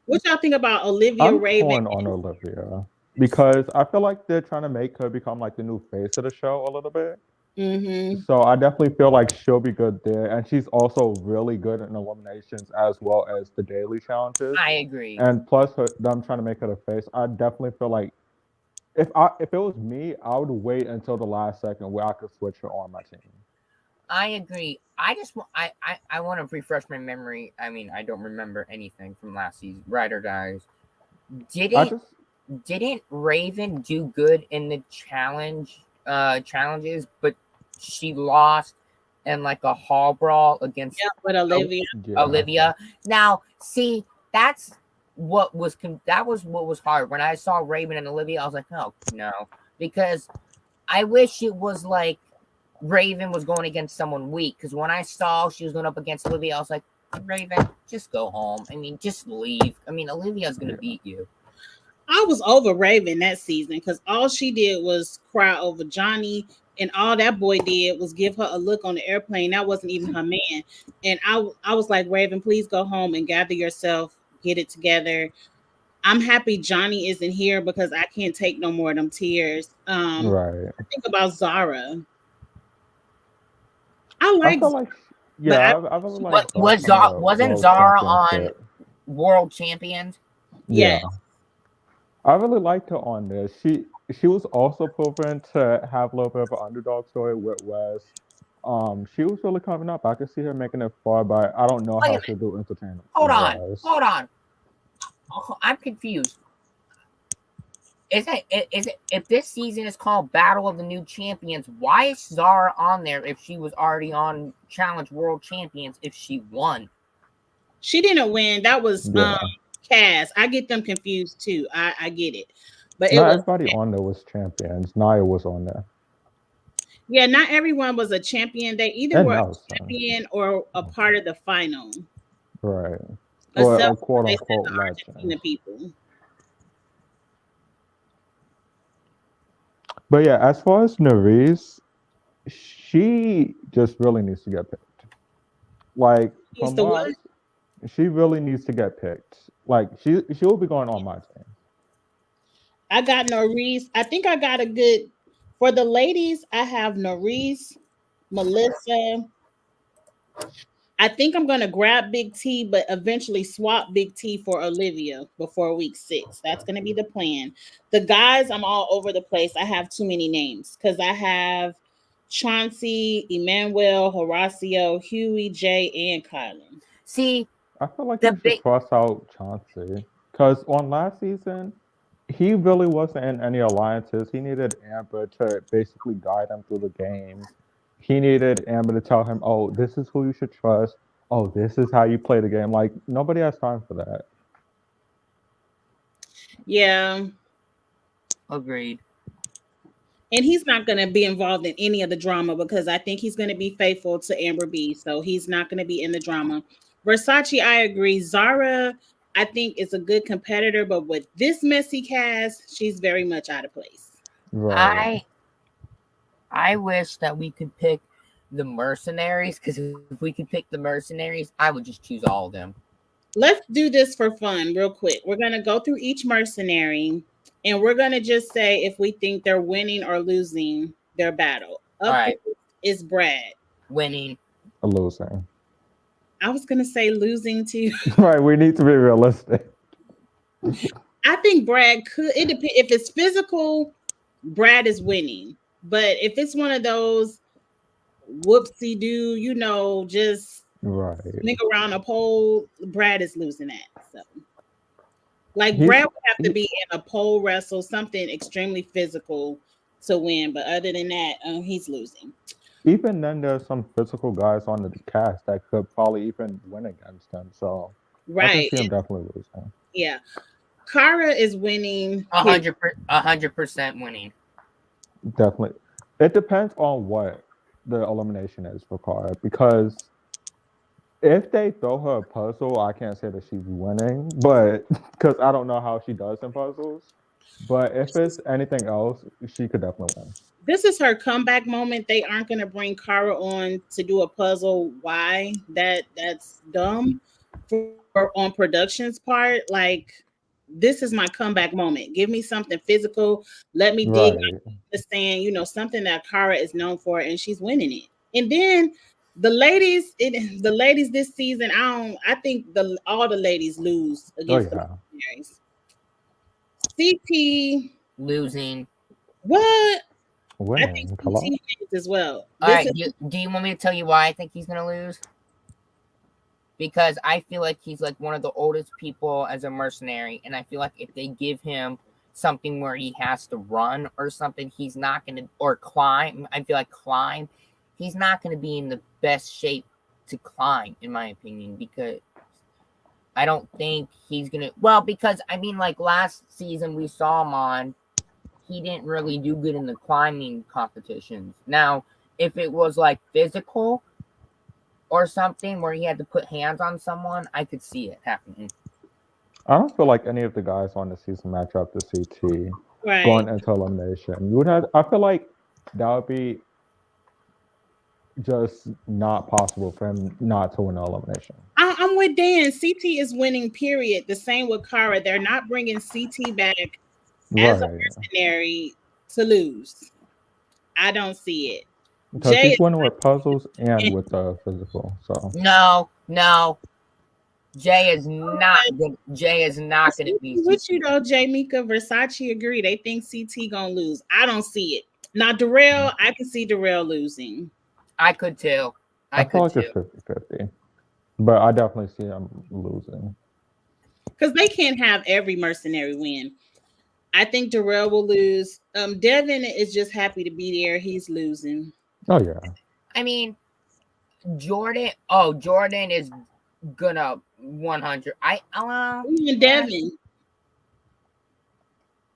What y'all think about Olivia I'm Raven? torn on Olivia because I feel like they're trying to make her become like the new face of the show a little bit. Mm-hmm. So I definitely feel like she'll be good there, and she's also really good in eliminations as well as the daily challenges. I agree. And plus, them trying to make her the face, I definitely feel like if it was me, I would wait until the last second where I could switch her on my team. I agree. I just I want to refresh my memory. I mean, I don't remember anything from last season. Ride or dies. I Didn't just didn't Raven do good in the challenges, but she lost in like a hall brawl against Yeah, with Olivia. yeah Olivia. Now, see, that was what was hard. When I saw Raven and Olivia, I was like, oh no, because I wish it was like Raven was going against someone weak. Because when I saw she was going up against Olivia, I was like, Raven, just go home. I mean, just leave. I mean, Olivia's gonna yeah beat you. I was over Raven that season because all she did was cry over Johnny, and all that boy did was give her a look on the airplane. That wasn't even her man. And I was like, Raven, please go home and gather yourself, get it together. I'm happy Johnny isn't here because I can't take no more of them tears. right. I think about Zara. I I like feel Zara, like but I I really she was like Zara from the Wasn't world Zara champion on shit. World Champions? yeah. Yeah, I really liked her on this. She was also proven to have a little bit of an underdog story with Wes. She was really coming up. I could see her making it far, but I don't know Wait a how minute. she'll do entertainment Hold on. wise. Hold on. Oh, I'm confused. Is it if this season is called Battle of the New Champions? Why is Zara on there if she was already on Challenge World Champions if she won? She didn't win. That was Yeah, Cass. I get them confused too. I get it. But it not was everybody on there was champions. Naya was on there, yeah, not everyone was a champion. They either and were a Nelson, champion or a part of the final. right, or Except a for quote they said unquote the legend. Argentina people. But yeah, as far as Nerys, she just really needs to get picked. Like He's from the what what? she really needs to get picked. Like she will be going on my team. I got Norris. I think I got a good for the ladies. I have Norris, Melissa. I think I'm gonna grab Big T, but eventually swap Big T for Olivia before week 6. That's gonna be the plan. The guys, I'm all over the place. I have too many names because I have Chauncey, Emmanuel, Horacio, Huey, Jay, and Kylan. See, I feel like the you should big cross out Chauncey because on last season he really wasn't in any alliances. He needed Amber to basically guide him through the game. He needed Amber to tell him, "Oh, this is who you should trust. Oh, this is how you play the game." Like nobody has time for that. Yeah. agreed. And he's not going to be involved in any of the drama because I think he's going to be faithful to Amber B. So he's not going to be in the drama. Versace, I agree. Zara, I think, is a good competitor, but with this messy cast, she's very much out of place. Right. I I wish that we could pick the mercenaries because if we could pick the mercenaries, I would just choose all of them. Let's do this for fun, real quick. We're going to go through each mercenary and we're going to just say if we think they're winning or losing their battle. All Up right, first is Brad. winning. A losing. I was going to say losing too. Right. We need to be realistic. I think Brad could. It depends. If it's physical, Brad is winning. But if it's one of those whoopsie do, just Right. sneak around a pole, Brad is losing that. So, like, He's Brad would have to he, be in a pole wrestle, something extremely physical to win. But other than that, he's losing. even then. There's some physical guys on the cast that could probably even win against him. So I can Right. see him definitely losing. Yeah. Kara is winning. A 100% winning. Definitely. It depends on what the elimination is for Cara because if they throw her a puzzle, I can't say that she's winning, but because I don't know how she does in puzzles. But if it's anything else, she could definitely win. This is her comeback moment. They aren't going to bring Kara on to do a puzzle. Why? That's dumb for on production's part. Like this is my comeback moment. Give me something physical. Let me dig Right. the stand, something that Kara is known for, and she's winning it. And then the ladies this season, I think all the ladies lose Oh against the yeah. mercenaries. CT, Losing. what? I think Winning. Hello. CT wins as well. All right. Do you want me to tell you why I think he's gonna lose? Because I feel like he's like one of the oldest people as a mercenary, and I feel like if they give him something where he has to run or something, he's not gonna or climb. I feel like climb, he's not gonna be in the best shape to climb, in my opinion, because I don't think he's gonna. Well, because I mean, like last season we saw him on, he didn't really do good in the climbing competitions. Now, if it was like physical or something where he had to put hands on someone, I could see it happening. I don't feel like any of the guys on the season match up to CT Right. going into elimination. You would have. I feel like that would be just not possible for him not to win the elimination. I'm with Dan. CT is winning, period. The same with Kara. They're not bringing CT back as a Right. mercenary to lose. I don't see it. Because Jay he's winning with puzzles and with the physical. So No. Jay is not gonna be with you though, Jay, Mika, Versace agree. They think CT gonna lose. I don't see it. Now Darrell, I can see Darrell losing. I could too. I feel like it's 50-50. But I definitely see him losing. Because they can't have every mercenary win. I think Darrell will lose. Devin is just happy to be there. He's losing. Oh yeah. I mean, Jordan is gonna 100. We're on Devin.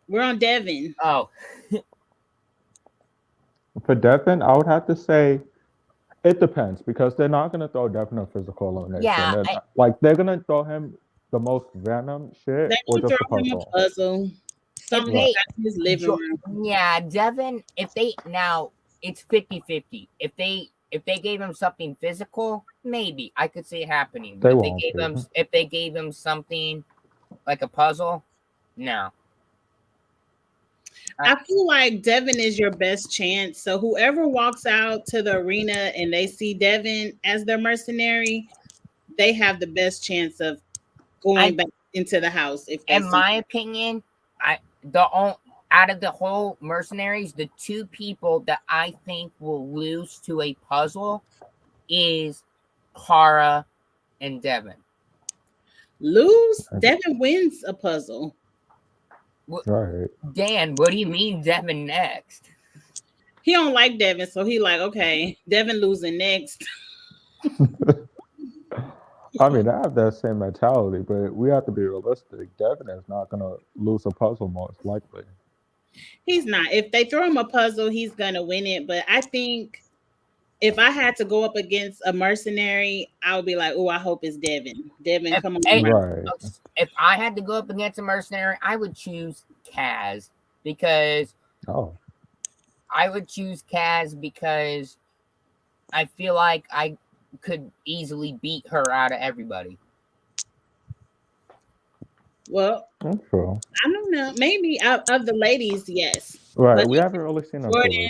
We're on Devin. Oh. For Devin, I would have to say it depends because they're not going to throw Devin a physical elimination. Yeah, they're going to throw him the most random shit or just a puzzle. Something like his living room. Yeah, Devin, if they now it's 50-50. If they gave him something physical, maybe I could see it happening. But if they gave him something like a puzzle, no. I feel like Devin is your best chance. So whoever walks out to the arena and they see Devin as their mercenary, they have the best chance of going back into the house. In my opinion, out of the whole mercenaries, the two people that I think will lose to a puzzle is Kara and Devin. Lose? Devin wins a puzzle. Right. Dan, what do you mean Devin next? He don't like Devin, so he like, okay, Devin losing next. I mean, I have that same mentality, but we have to be realistic. Devin is not going to lose a puzzle most likely. He's not. If they throw him a puzzle, he's going to win it. But I think if I had to go up against a mercenary, I would be like, oh, I hope it's Devin. Devin, come on. Right. If I had to go up against a mercenary, I would choose Kaz because I feel like I could easily beat her out of everybody. Well, that's true. I don't know. Maybe of the ladies, yes. Right. But we haven't really seen them Jordan,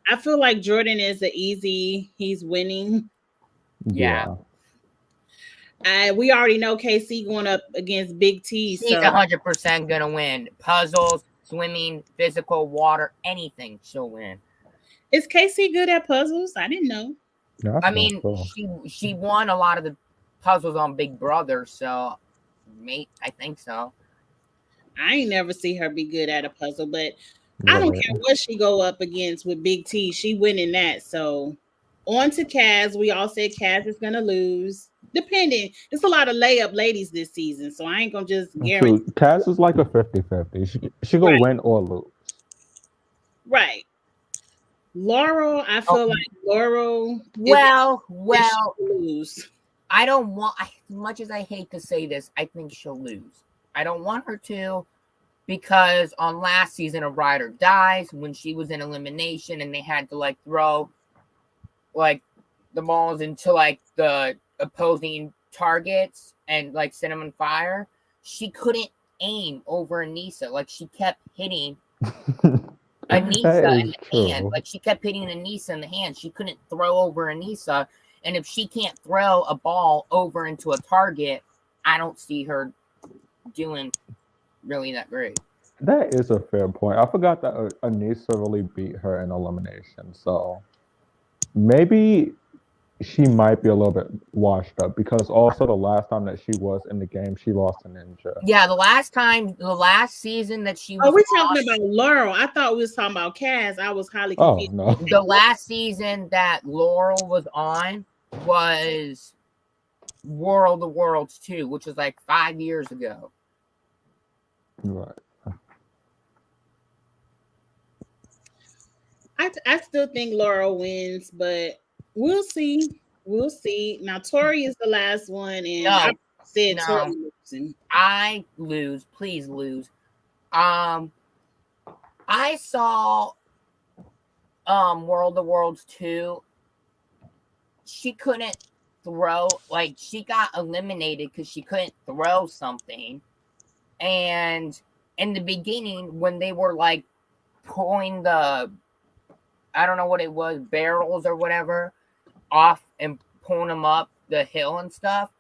I feel like Jordan is he's winning. Yeah. We already know KC going up against Big T. She's 100% gonna win. Puzzles, swimming, physical, water, anything, she'll win. Is KC good at puzzles? I didn't know. Yeah, I mean, she won a lot of the puzzles on Big Brother, so I think so. I ain't never see her be good at a puzzle, but I don't care what she go up against with Big T. She winning that. So on to Kaz. We all said Kaz is gonna lose. Depending, it's a lot of layup ladies this season, so I ain't gonna just guarantee. Kaz is like a 50-50. She gonna win or lose. Right. Laurel, I feel like Laurel. Well, lose. I don't want. As much as I hate to say this, I think she'll lose. I don't want her to, because on last season, a rider dies when she was in elimination, and they had to throw the balls into the opposing targets and set them on fire. She couldn't aim over Anissa. Like she kept hitting That Anissa in is the hand. true. Like she kept hitting Anissa in the hand. She couldn't throw over Anissa. And if she can't throw a ball over into a target, I don't see her doing really that great. That is a fair point. I forgot that Anissa really beat her in elimination, so maybe she might be a little bit washed up because also the last time that she was in the game, she lost to Ninja. Yeah, the last season that she Oh, was we're on, talking about Laurel. I thought we was talking about Cass. I was highly Oh confused. no. the last season that Laurel was on was World of Worlds 2, which was like 5 years ago. Right. I still think Laurel wins, but we'll see. We'll see. Now Tori is the last one, and I No, said Tori no, losing. I lose. Please lose. I saw World of Worlds 2. She couldn't throw, like she got eliminated because she couldn't throw something. And in the beginning, when they were like pulling the, I don't know what it was, barrels or whatever, off and pulling them up the hill and stuff,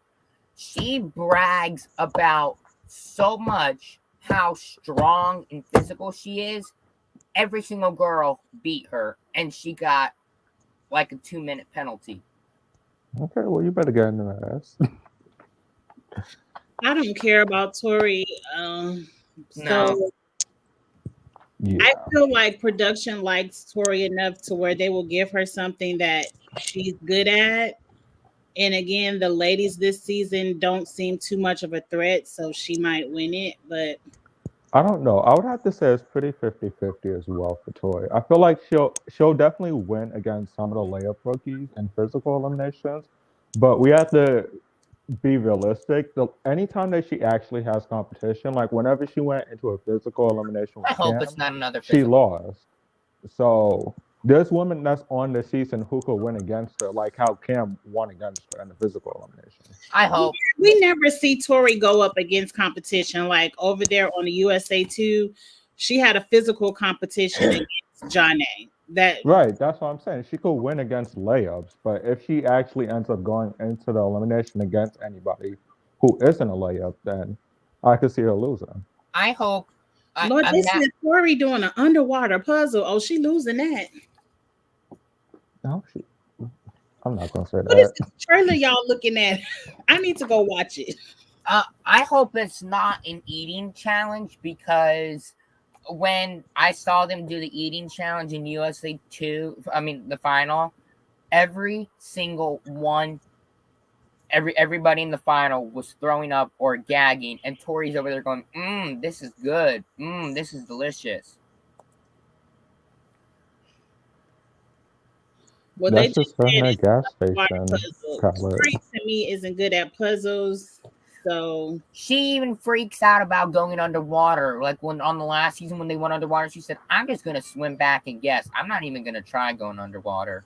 she brags about so much how strong and physical she is. Every single girl beat her, and she got like a 2-minute penalty. Okay, well you better get in the ass. I don't care about Tori. No. So Yeah. I feel like production likes Tori enough to where they will give her something that she's good at. And again, the ladies this season don't seem too much of a threat, so she might win it. But I don't know. I would have to say it's pretty 50-50 as well for Tori. I feel like she'll definitely win against some of the layup rookies in physical eliminations, but we have to be realistic. Anytime that she actually has competition, like whenever she went into a physical elimination I with hope it's Cam, not another she physical. lost. So there's women that's on the season who could win against her, like how Cam won against her in the physical elimination. I hope. we never see Tori go up against competition. Like over there on the USA 2, she had a physical competition against Janae. That Right, that's what I'm saying. She could win against layups, but if she actually ends up going into the elimination against anybody who isn't a layup, then I could see her losing. I hope. Lord, I'm they not. said Tori doing an underwater puzzle. Oh, she losing that. No, I'm not gonna say What is that. this trailer y'all looking at? I need to go watch it. I hope it's not an eating challenge, because when I saw them do the eating challenge in USA 2, I mean the final, every single one, everybody in the final was throwing up or gagging, and Tori's over there going, this is good. This is delicious. Well, they That's just just her said in a it's gas a water station puzzle. palette. Tori to me isn't good at puzzles. So She even freaks out about going underwater. Like when on the last season when they went underwater, she said, I'm just gonna swim back and guess. I'm not even gonna try going underwater.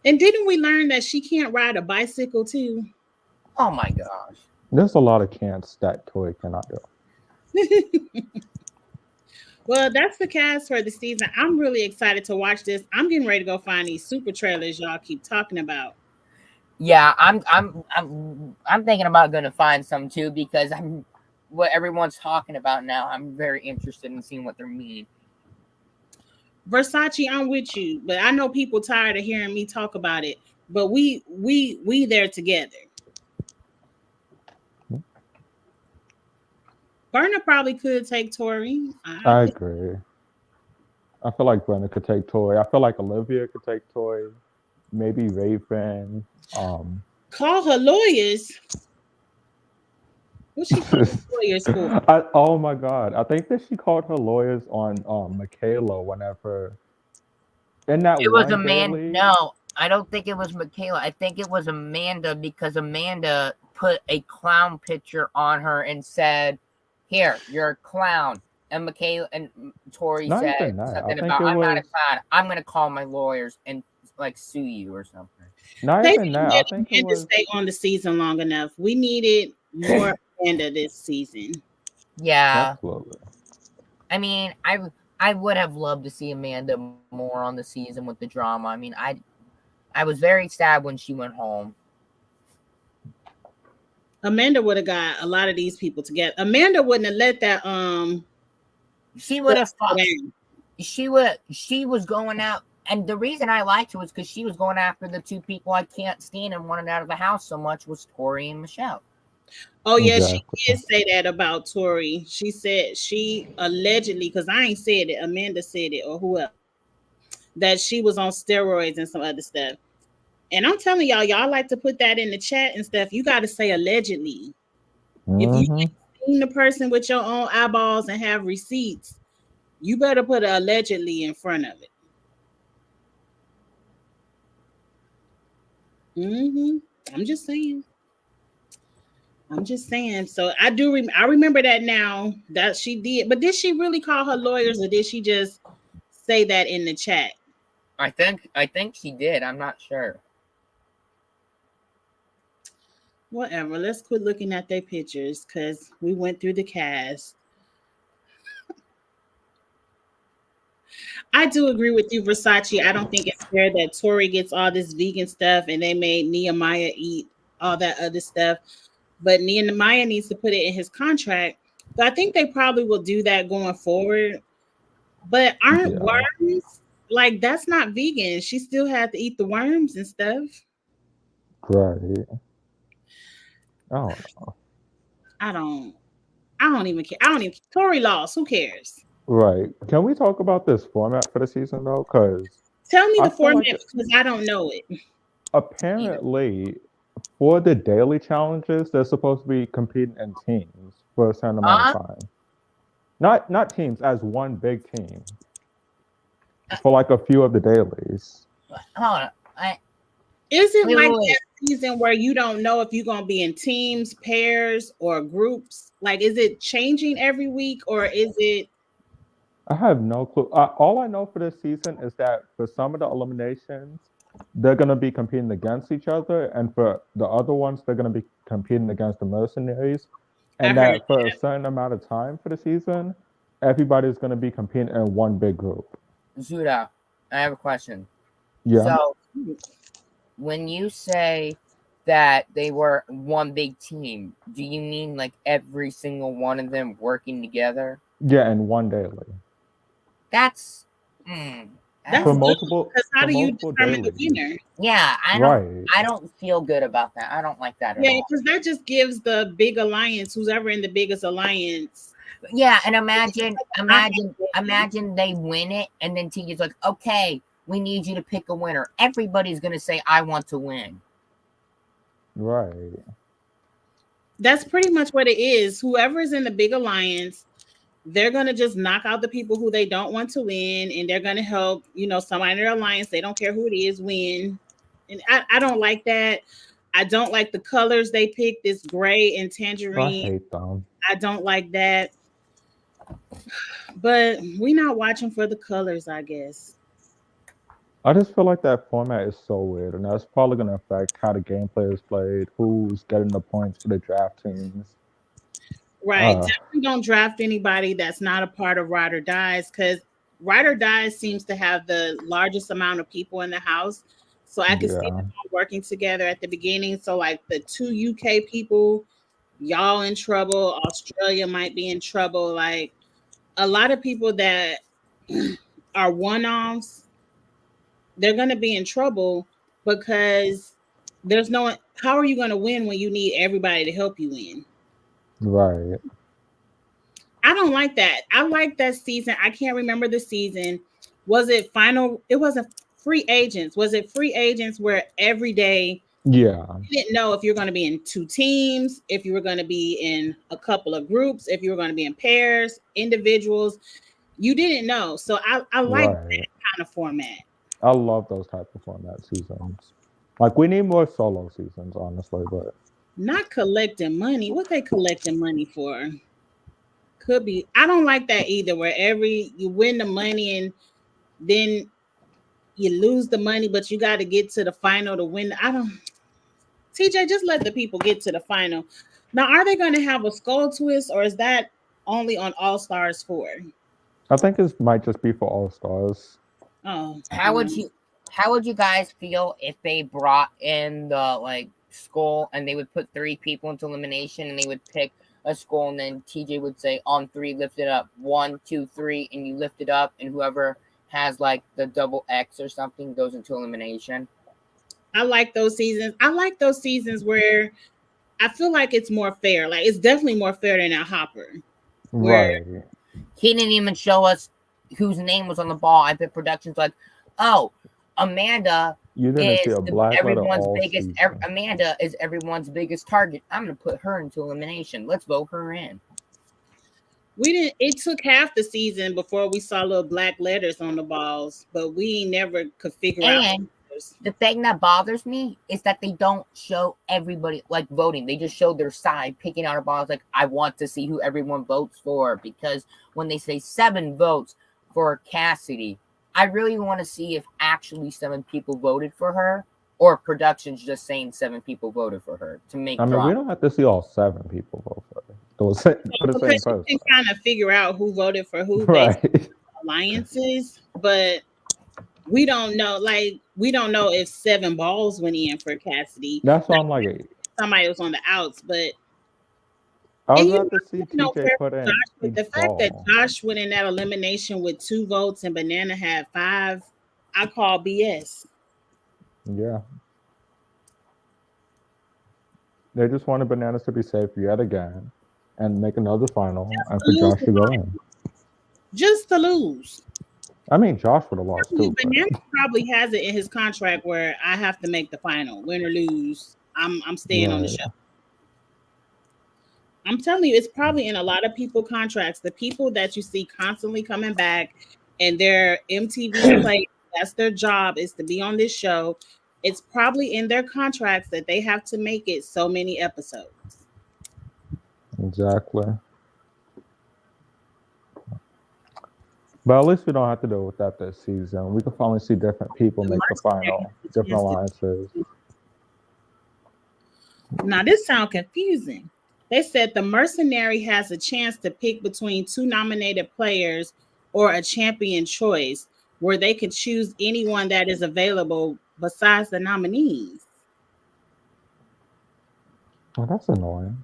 and didn't we learn that she can't ride a bicycle too? Oh my gosh. There's a lot of can'ts that Tori cannot do. Well, that's the cast for the season. I'm really excited to watch this. I'm getting ready to go find these super trailers y'all keep talking about. Yeah, I'm thinking about gonna find some too, because I'm what everyone's talking about now. I'm very interested in seeing what they're meaning. Versace, I'm with you, but I know people tired of hearing me talk about it. But we there together. Burner probably could take Tori. I agree. I feel like Brenda could take Tori. I feel like Olivia could take Tori. Maybe Raven. Call her lawyers. What she call lawyers for? Oh my god! I think that she called her lawyers on Michaela whenever in that It was one Amanda. daily. No, I don't think it was Michaela. I think it was Amanda, because Amanda put a clown picture on her and said, "Here, you're a clown." And Michaela and Tori Not said even that. I something think about, it "I'm not a was clown. I'm gonna call my lawyers and like sue you or something." not They even didn't that. I let think it Amanda was. stay on the season long enough. We needed more Amanda this season. Yeah. Absolutely. I mean, I would have loved to see Amanda more on the season with the drama. I mean, I was very sad when she went home. Amanda would have got a lot of these people together. Amanda wouldn't have let that She would stuff have go fought. down. She was going out, and the reason I liked her was because she was going after the two people I can't stand and wanted out of the house so much was Tori and Michelle. Oh yeah, she Exactly. did say that about Tori. She said she allegedly, because I ain't said it, Amanda said it or whoever, that she was on steroids and some other stuff. And I'm telling y'all, y'all like to put that in the chat and stuff. You got to say allegedly. If you Hmm. seen the person with your own eyeballs and have receipts, you better put a allegedly in front of it. hmm I'm just saying. I'm just saying. So I do. I remember that now that she did. But did she really call her lawyers, or did she just say that in the chat? I think she did. I'm not sure. Whatever. Let's quit looking at their pictures because we went through the cast. I do agree with you, Versace. I don't think it's fair that Tori gets all this vegan stuff and they made Nehemiah eat all that other stuff. But Nehemiah needs to put it in his contract. But I think they probably will do that going forward. But aren't Yeah. worms like that's not vegan? She still had to eat the worms and stuff. Right. I don't know. I don't. I don't even care. I don't even. Tori lost. Who cares? Right. Can we talk about this format for the season though? Because Tell me I the feel format like because I don't know it either. apparently for the daily challenges, they're supposed to be competing in teams for a certain amount of Huh? time. Not teams as one big team for like a few of the dailies. Hold on. I Is it wait, like wait, that wait. season where you don't know if you're gonna be in teams, pairs, or groups? Like, is it changing every week, or is it I have no clue. All I know for this season is that for some of the eliminations, they're going to be competing against each other, and for the other ones, they're going to be competing against the mercenaries. I And heard that for a certain amount of time for the season, everybody's going to be competing in one big group. Zuda, I have a question. Yeah. So when you say that they were one big team, do you mean like every single one of them working together? Yeah, in one daily. That's mm, I that's For don't good multiple because how for do you multiple determine the dailies. winner? yeah, Right. I don't feel good about that. I don't like that at Yeah, all. because that just gives the big alliance, who's ever in the biggest alliance, Yeah, and not that imagine they win it and then Tiga's like, okay, we need you to pick a winner. Everybody's gonna say I want to win. Right. that's pretty much what it is. Whoever's in the big alliance, they're gonna just knock out the people who they don't want to win, and they're gonna help, somebody in their alliance. They don't care who it is win. And I don't like that. I don't like the colors they picked, this gray and I tangerine. hate them. I don't like that. But we not watching for the colors, I guess. I just feel like that format is so weird, and that's probably going to affect how the gameplay is played, who's getting the points for the draft teams. Right. Uh, Definitely don't draft anybody that's not a part of Ride or Dies because Ride or Dies seems to have the largest amount of people in the house. So I could see yeah, them all working together at the beginning. So like the two UK people, y'all in trouble. Australia might be in trouble. Like a lot of people that are one-offs, they're gonna be in trouble because there's no how are you gonna win when you need everybody to help you win? right. I don't like that. I like that season. I can't remember the season. Was it final? It wasn't free agents. Was it free agents where every day Yeah, you didn't know if you're going to be in two teams, if you were going to be in a couple of groups, if you were going to be in pairs, individuals? You didn't know. So I like that right. kind of format. I love those type of format seasons. Like we need more solo seasons, honestly. But Not collecting money. What they collecting money for? Could be. I don't like that either. Where every you win the money and then you lose the money, but you got to get to the final to win. I don't. TJ, just let the people get to the final. Now, are they going to have a skull twist, or is that only on All Stars 4? I think it might just be for All Stars. Oh, How would you how would you guys feel if they brought in the like skull and they would put three people into elimination and they would pick a skull and then TJ would say on three lift it up 1, 2, 3 and you lift it up and whoever has like the double X or something goes into elimination. I like those seasons. I like those seasons where I feel like it's more fair. Like it's definitely more fair than a Hopper, where Right. He didn't even show us whose name was on the ball. I bet production's like, oh, Amanda You didn't see is a black letter everyone's all biggest. season. Amanda is everyone's biggest target. I'm gonna put her into elimination. Let's vote her in. we didn't. It took half the season before we saw little black letters on the balls, but we never could figure out. And the thing that bothers me is that they don't show everybody like voting. They just show their side picking out a ball. It's like I want to see who everyone votes for because when they say 7 votes for Cassidy, I really want to see if actually 7 people voted for her or production's just saying 7 people voted for her to make I mean, we drama. don't have to see all 7 people vote for it. For the same Because you person. can kind of figure out who voted for who based Right. on alliances, but we don't know. Like we don't know if 7 balls went in for Cassidy. That's why Like I'm like, somebody was on the outs, but I and would you rather see know, TJ fair put for Josh, in but the each fact that ball. Josh went in that elimination with 2 votes and Banana had 5, I call BS. Yeah. They just wanted Bananas to be safe yet again and make another final and for Lose Josh the to go final, in. just to lose. I mean, Josh would have lost Probably, too, but Banana probably has it in his contract where I have to make the final, win or lose. I'm staying on the right. show. I'm telling you, it's probably in a lot of people contracts. The people that you see constantly coming back and their MTV play, that's their job is to be on this show. It's probably in their contracts that they have to make it so many episodes. Exactly. But at least we don't have to deal with that this season. We can finally see different people The make the mercenary final, has a different chance to- alliances. Now this sounds confusing. They said the mercenary has a chance to pick between 2 nominated players or a champion choice where they could choose anyone that is available besides the nominees. Oh, that's annoying.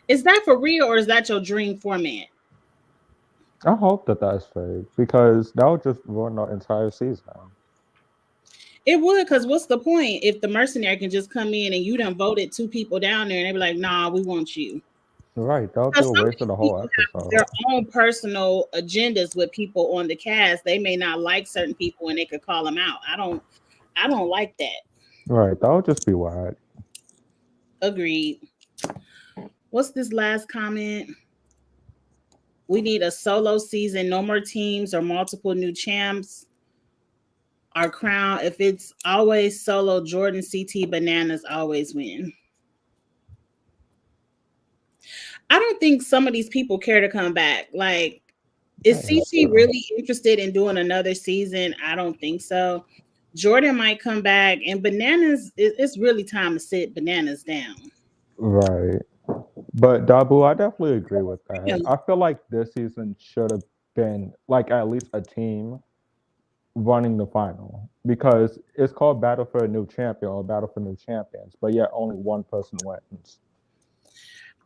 Is that for real or is that your dream format? I hope that that's fake because that would just ruin the entire season. It would, because what's the point if the mercenary can just come in and you done voted 2 people down there and they be like, nah, we want you. Right. That would be Because a some of waste of these the whole people have episode. their own personal agendas with people on the cast. They may not like certain people and they could call them out. I don't like that. Right. That would just be whack. Agreed. What's this last comment? We need a solo season, no more teams or multiple new champs. Our crown, if it's always solo, Jordan, CT, Bananas always win. I don't think some of these people care to come back. Like, is I hope CT so. really interested in doing another season? I don't think so. Jordan might come back, and Bananas, it's really time to sit Bananas down. Right. But Dabu, I definitely agree with Yeah. that. I feel like this season should have been like at least a team running the final because it's called Battle for a New Champion or Battle for New Champions, but yet only one person wins.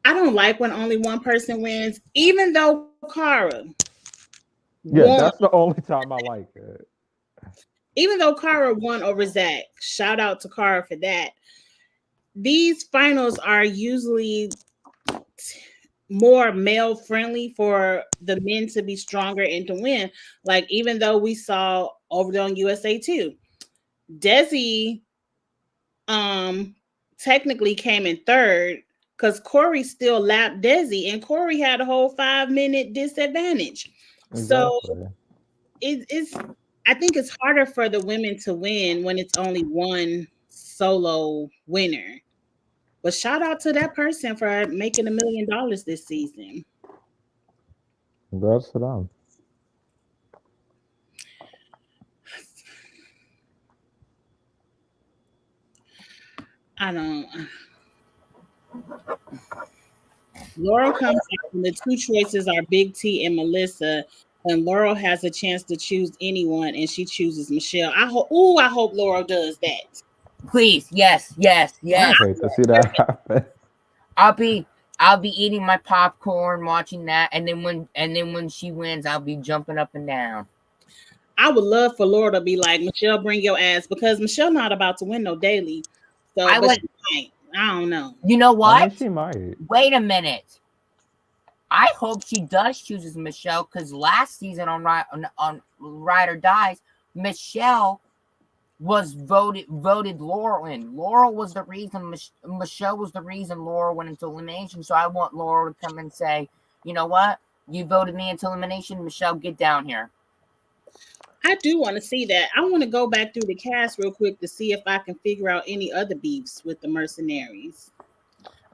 I don't like when only one person wins, even though Cara Yeah, won. that's the only time I like it. Even though Cara won over Zach, shout out to Cara for that. These finals are usually more male friendly for the men to be stronger and to win. Like even though we saw over there on USA 2, Desi technically came in third because Corey still lapped Desi and Corey had a whole 5-minute disadvantage. So Exactly. it's I think it's harder for the women to win when it's only one solo winner. But shout out to that person for making $1 million this season. Congrats to them. I don't. Laurel comes out, and the two choices are Big T and Melissa. And Laurel has a chance to choose anyone, and she chooses Michelle. I hope. Ooh, I hope Laurel does that. Please, yes, yes, I yes. hate to see that happen. I'll be I'll be eating my popcorn, watching that, and then when she wins, I'll be jumping up and down. I would love for Laura to be like, Michelle, bring your ass, because Michelle not about to win no daily. So, I but would. she might. I don't know. You know I mean, what? she might. Wait a minute. I hope she does chooses Michelle because last season on Ride or Dies, Michelle was voted Laurel in. Laurel was the reason. Michelle was the reason Laurel went into elimination. So I want Laurel to come and say, you know what? You voted me into elimination. Michelle, get down here. I do want to see that. I want to go back through the cast real quick to see if I can figure out any other beefs with the mercenaries.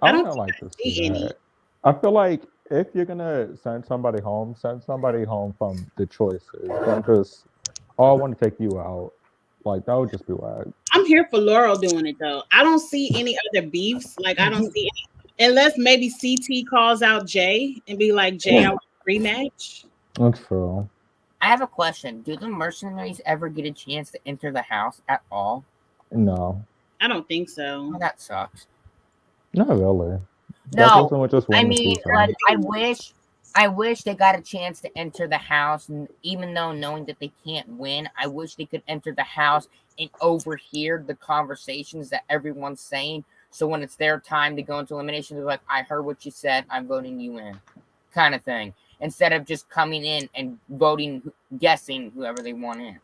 I I don't wouldn't think like I to see see any. that. I feel like if you're gonna send somebody home from the choices. Don't just, oh, I want to take you out. Like that would just be whack. I'm here for Laurel doing it though. I don't see any other beefs. Like I don't see any, unless maybe CT calls out Jay and be like, Jay, I want a rematch. That's true. I have a question. Do the mercenaries ever get a chance to enter the house at all? No, I don't think so. Oh, that sucks. not really. That No, person would just I win the mean, like, season. I wish they got a chance to enter the house, and even though knowing that they can't win, I wish they could enter the house and overhear the conversations that everyone's saying. So when it's their time to go into elimination, they're like, "I heard what you said. I'm voting you in," kind of thing. Instead of just coming in and voting, guessing whoever they want in.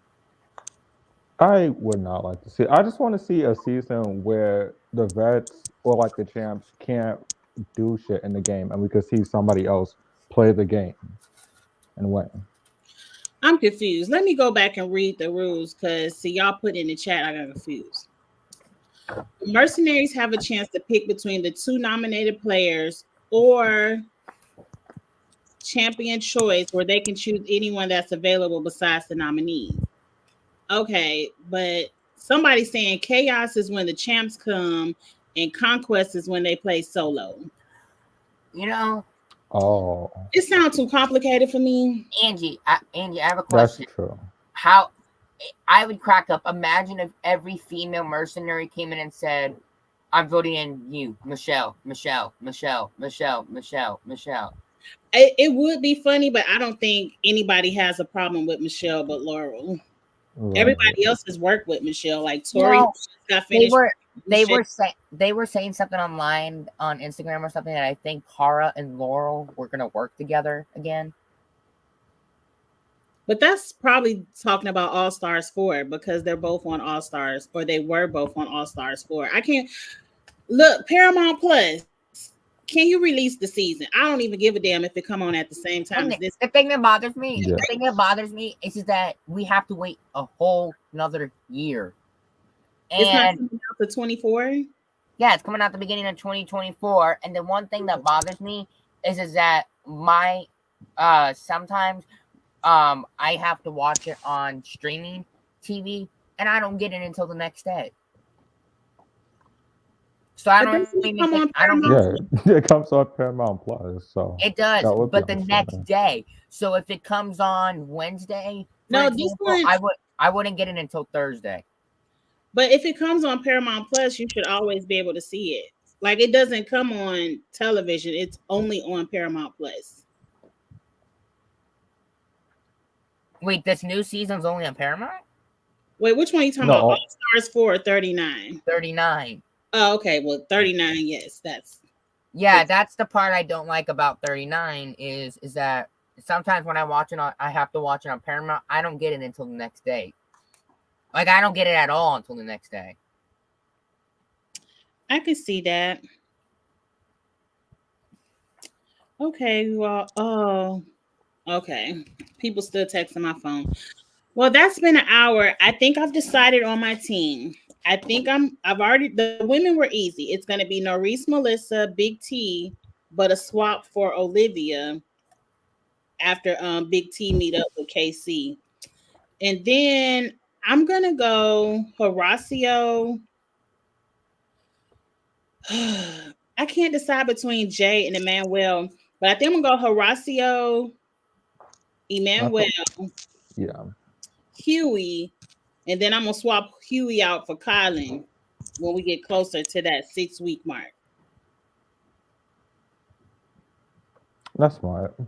I would not like to see. I just want to see a season where the vets or like the champs can't do shit in the game, and we could see somebody else play the game and win. I'm confused. Let me go back and read the rules because see y'all put in the chat. I got confused. Mercenaries have a chance to pick between the two nominated players or champion choice, where they can choose anyone that's available besides the nominees. Okay, but somebody's saying chaos is when the champs come and conquest is when they play solo. You know, Oh, It sounds too complicated for me. Angie, I have a that's question. true. How I would crack up. Imagine if every female mercenary came in and said, "I'm voting in you, Michelle, Michelle, Michelle, Michelle, Michelle, Michelle." It would be funny, but I don't think anybody has a problem with Michelle but Laurel. Right. Everybody else has worked with Michelle, like Tori No, just got they finished. were they Michelle. were saying something online on Instagram or something that I think Cara and Laurel were gonna work together again. But that's probably talking about All Stars 4 because they're both on All Stars, or they were both on All Stars 4. I can't look, Paramount Plus. Can you release the season? I don't even give a damn if it come on at the same time as And this. the thing that bothers me, Yeah. the thing that bothers me is that we have to wait a whole another year. It's not And coming out to 24. yeah, it's coming out the beginning of 2024. And the one thing that bothers me is that my sometimes I have to watch it on streaming TV and I don't get it until the next day. So I But don't doesn't it even come get on I don't Paramount? get Yeah, it comes on Paramount Plus, so it does, that would be but the next understanding. day. So if it comes on Wednesday, for No, this example, one. I wouldn't get it until Thursday. But if it comes on Paramount Plus, you should always be able to see it. Like it doesn't come on television; it's only on Paramount Plus. Wait, this new season's only on Paramount? Wait, which one are you talking No, about? All oh, Stars 4 or 39? 39. Oh, okay. Well, 39, yes, that's Yeah, it's that's the part I don't like about 39 is that sometimes when I watch it on I have to watch it on Paramount, I don't get it until the next day. Like I don't get it at all until the next day. I can see that. Okay, well, oh, okay. People still texting my phone. Well, that's been an hour. I think I've decided on my team. I've already, the women were easy. It's gonna be Norris, Melissa, Big T, but a swap for Olivia after Big T meet up with KC. And then I'm gonna go Horacio. I can't decide between Jay and Emmanuel, but I think I'm gonna go Horacio, I Emmanuel, feel, yeah, Huey, and then I'm gonna swap Huey out for Colin when we get closer to that 6 week mark. that's smart. That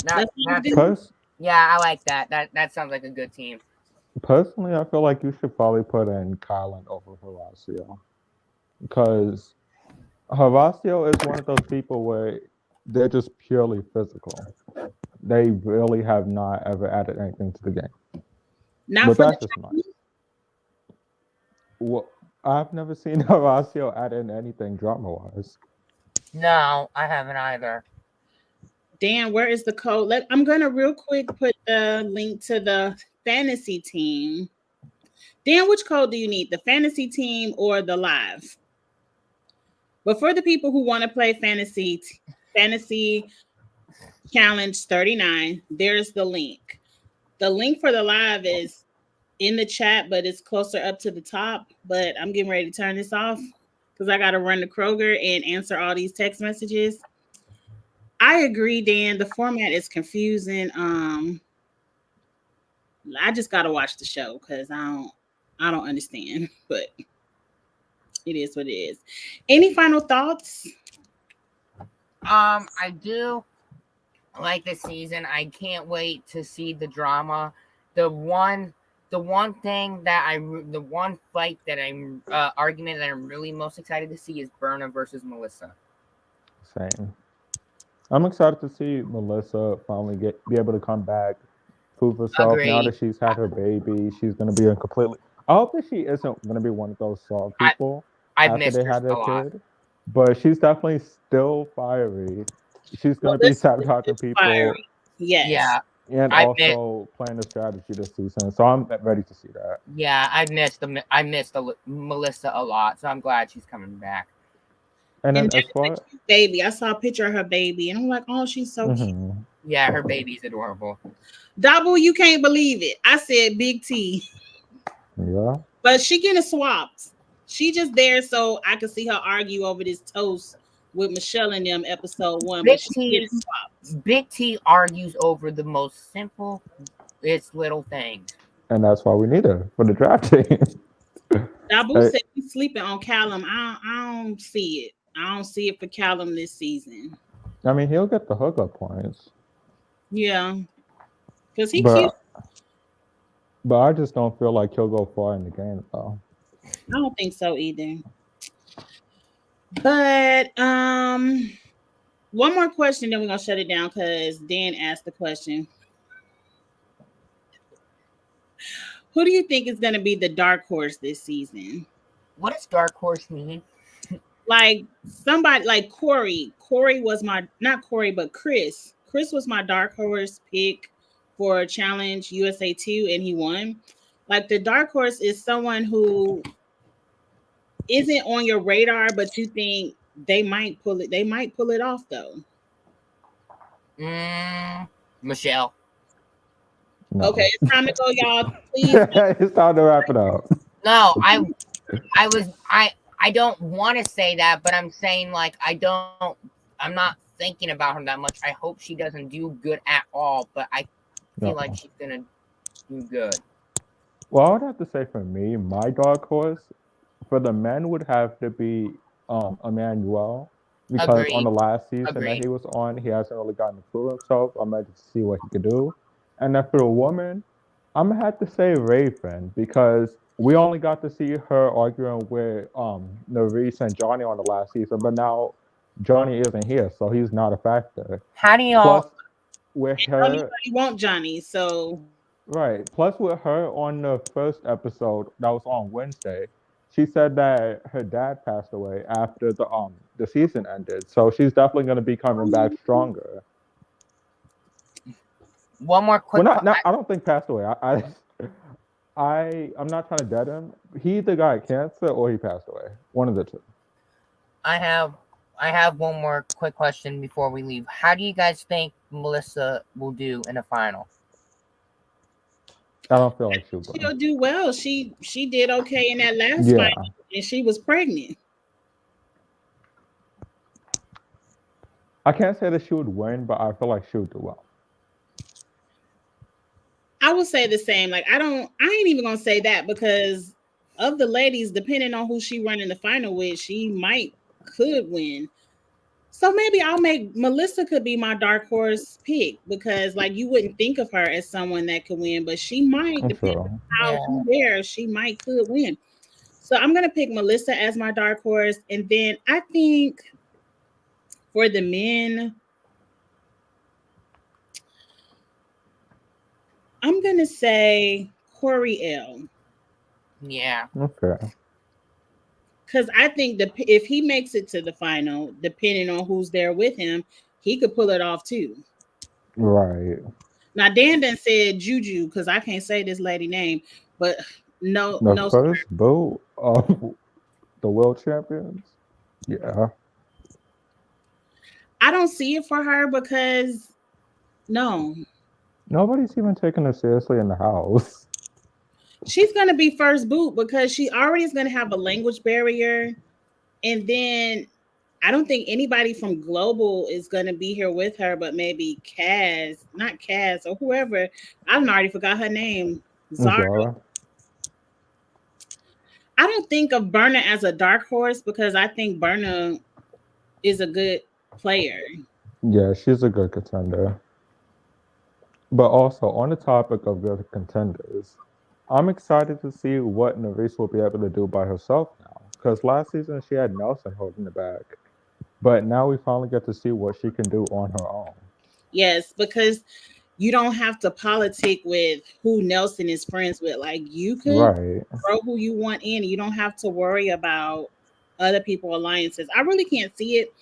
That's what I'm that's doing. Pers- yeah, I like that. That sounds like a good team. Personally, I feel like you should probably put in Kylan over Horacio because Horacio is one of those people where they're just purely physical. They really have not ever added anything to the game. Not But for the that's just my. Well, I've never seen Horacio add in anything drama wise. No, I haven't either. Dan, where is the code? I'm gonna real quick put the link to the fantasy team. Dan, which code do you need? The fantasy team or the live? But for the people who want to play fantasy challenge 39, there's the link. The link for the live is in the chat, but it's closer up to the top. But I'm getting ready to turn this off because I got to run to Kroger and answer all these text messages. I agree, Dan. The format is confusing. I just got to watch the show because I don't understand. But it is what it is. Any final thoughts? I do like this season. I can't wait to see the drama. The one, the one thing that the one fight that I'm argument that I'm really most excited to see is Berna versus Melissa. Same. I'm excited to see Melissa finally be able to come back, prove herself. Now Agreed. that she's had her baby, she's gonna be a completely. I hope that she isn't gonna be one of those soft I people I've after missed they her had a their lot. kid, but she's definitely still fiery. She's gonna be Melissa tap talking is fiery. people Yes. Yeah, and I missed. also playing a strategy this season. So I'm ready to see that. Yeah, I missed Melissa a lot, so I'm glad she's coming back. And And then that's as a far, cute baby. I saw a picture of her baby, and I'm like, oh, she's so cute. hmm Yeah, her baby's adorable. Double, you can't believe it. I said Big T, yeah, but she getting swapped. She just there so I could see her argue over this toast with Michelle in them episode 1, but Big she getting T, swapped. Big T argues over the most simple, it's little things. and that's why we need her for the draft team. Dabu Hey, said he's sleeping on Callum. I don't see it. I don't see it for Callum this season. I mean, he'll get the hookup points, Yeah, because he cute. but I just don't feel like he'll go far in the game though. I don't think so either. But one more question, then we're gonna shut it down because Dan asked the question. Who do you think is gonna be the dark horse this season? What does dark horse mean? Like somebody like Corey. Corey was my not Corey, but Chris. Chris was my dark horse pick for Challenge USA 2 and he won. Like the dark horse is someone who isn't on your radar, but you think they might pull it off though. Michelle. Okay, No, it's time to go, y'all. Please. it's time to wrap it up. No, I don't want to say that, but I'm saying like I'm not thinking about her that much. I hope she doesn't do good at all, but I feel like No. she's gonna do good. Well, I would have to say for me, my dark horse for the men would have to be Emmanuel because on Agreed. the last season that Agreed. he was on, he hasn't really gotten to prove himself. I'm ready to see what he could do. And then for the woman, I'm gonna have to say Raven because we only got to see her arguing with Nerese and Johnny on the last season, but now Johnny isn't here, so he's not a factor. How do y'all? Plus, with Don't her, nobody want Johnny, so right? Plus, with her on the first episode that was on Wednesday, she said that her dad passed away after the season ended, so she's definitely going to be coming back stronger. One more Well, quick. not I don't think passed away. I'm not trying to dead him. He either got cancer or he passed away. One of the two. I have one more quick question before we leave. How do you guys think Melissa will do in the final? I don't feel like she'll she'll win. do well. She did okay in that last Yeah, fight, and she was pregnant. I can't say that she would win, but I feel like she would do well. I would say the same. Like I ain't even gonna say that because of the ladies, depending on who she run in the final with, she might could win. So maybe I'll make Melissa could be my dark horse pick because like you wouldn't think of her as someone that could win, but she might, That's depending true. on how Yeah. who there, she might could win. So I'm gonna pick Melissa as my dark horse, and then I think for the men, I'm gonna say Corey L. Yeah. Okay. Because I think if he makes it to the final, depending on who's there with him, he could pull it off too. Right. Now Dan done said Juju because I can't say this lady name, but no, The no, first boot of the world champions. Yeah. I don't see it for her because no, Nobody's even taking her seriously in the house. she's gonna be first boot because she already is gonna have a language barrier, and then I don't think anybody from Global is gonna be here with her, but maybe Kaz, not Kaz or whoever. I don't already forgot her name. Zara. Zara. I don't think of Berna as a dark horse because I think Berna is a good player. Yeah, she's a good contender. But also, on the topic of good contenders, I'm excited to see what Nerese will be able to do by herself now. Because last season she had Nelson holding the back. But now we finally get to see what she can do on her own. Yes, because you don't have to politic with who Nelson is friends with. Like you could Right. throw who you want in. You don't have to worry about other people alliances. I really can't see it.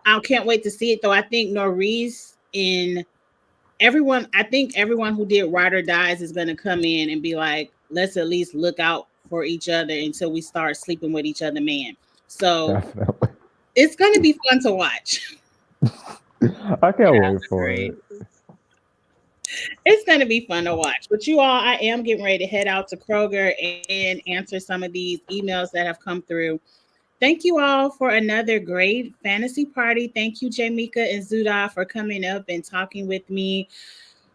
I can't wait to see it though. I think Norris and everyone, I think everyone who did Ride or Dies is going to come in and be like, let's at least look out for each other until we start sleeping with each other, man. So Definitely. it's going to be fun to watch. I can't wait for Agreed. it. It's going to be fun to watch. But you all, I am getting ready to head out to Kroger and answer some of these emails that have come through. Thank you all for another great fantasy party. Thank you, Jamika and Zuda, for coming up and talking with me.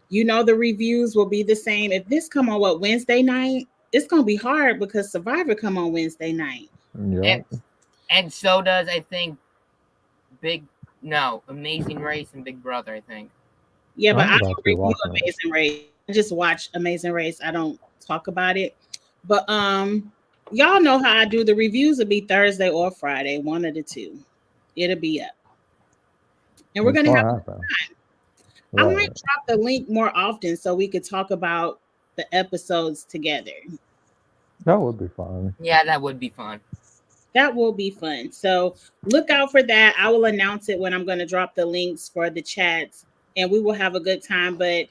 You know the reviews will be the same. If this come on Wednesday night, it's gonna be hard because Survivor come on Wednesday night. And Yep. and so does I think Big no Amazing Race and Big Brother. I think. Yeah, but I I'm about don't to be review watching it. Amazing Race. I just watch Amazing Race. I don't talk about it. But y'all know how I do the reviews will be Thursday or Friday, one of the two. It'll be up. And we're It's gonna have gonna happen. I might Right. drop the link more often so we could talk about the episodes together. That would be fun. Yeah, that would be fun. That will be fun. So look out for that. I will announce it when I'm going to drop the links for the chats and we will have a good time. But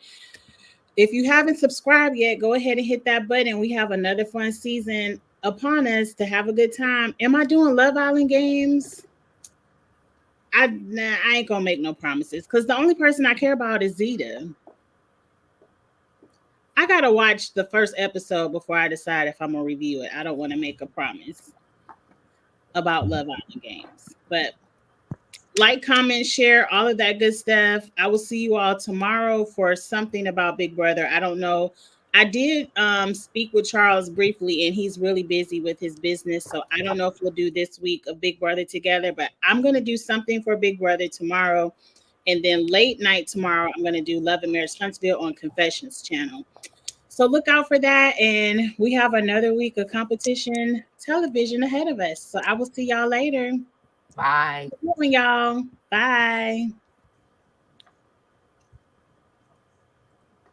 if you haven't subscribed yet, go ahead and hit that button. We have another fun season upon us to have a good time. Am I doing Love Island games? I ain't gonna make no promises because the only person I care about is Zeta. I gotta watch the first episode before I decide if I'm gonna review it. I don't want to make a promise about Love Island games, but like, comment, share, all of that good stuff. I will see you all tomorrow for something about Big Brother. I don't know. I did speak with Charles briefly, and he's really busy with his business. So I don't know if we'll do this week of Big Brother together, but I'm going to do something for Big Brother tomorrow. And then late night tomorrow, I'm going to do Love and Marriage Huntsville on Confessions channel. So look out for that. And we have another week of competition television ahead of us. So I will see y'all later. Bye. Good morning, y'all. Bye.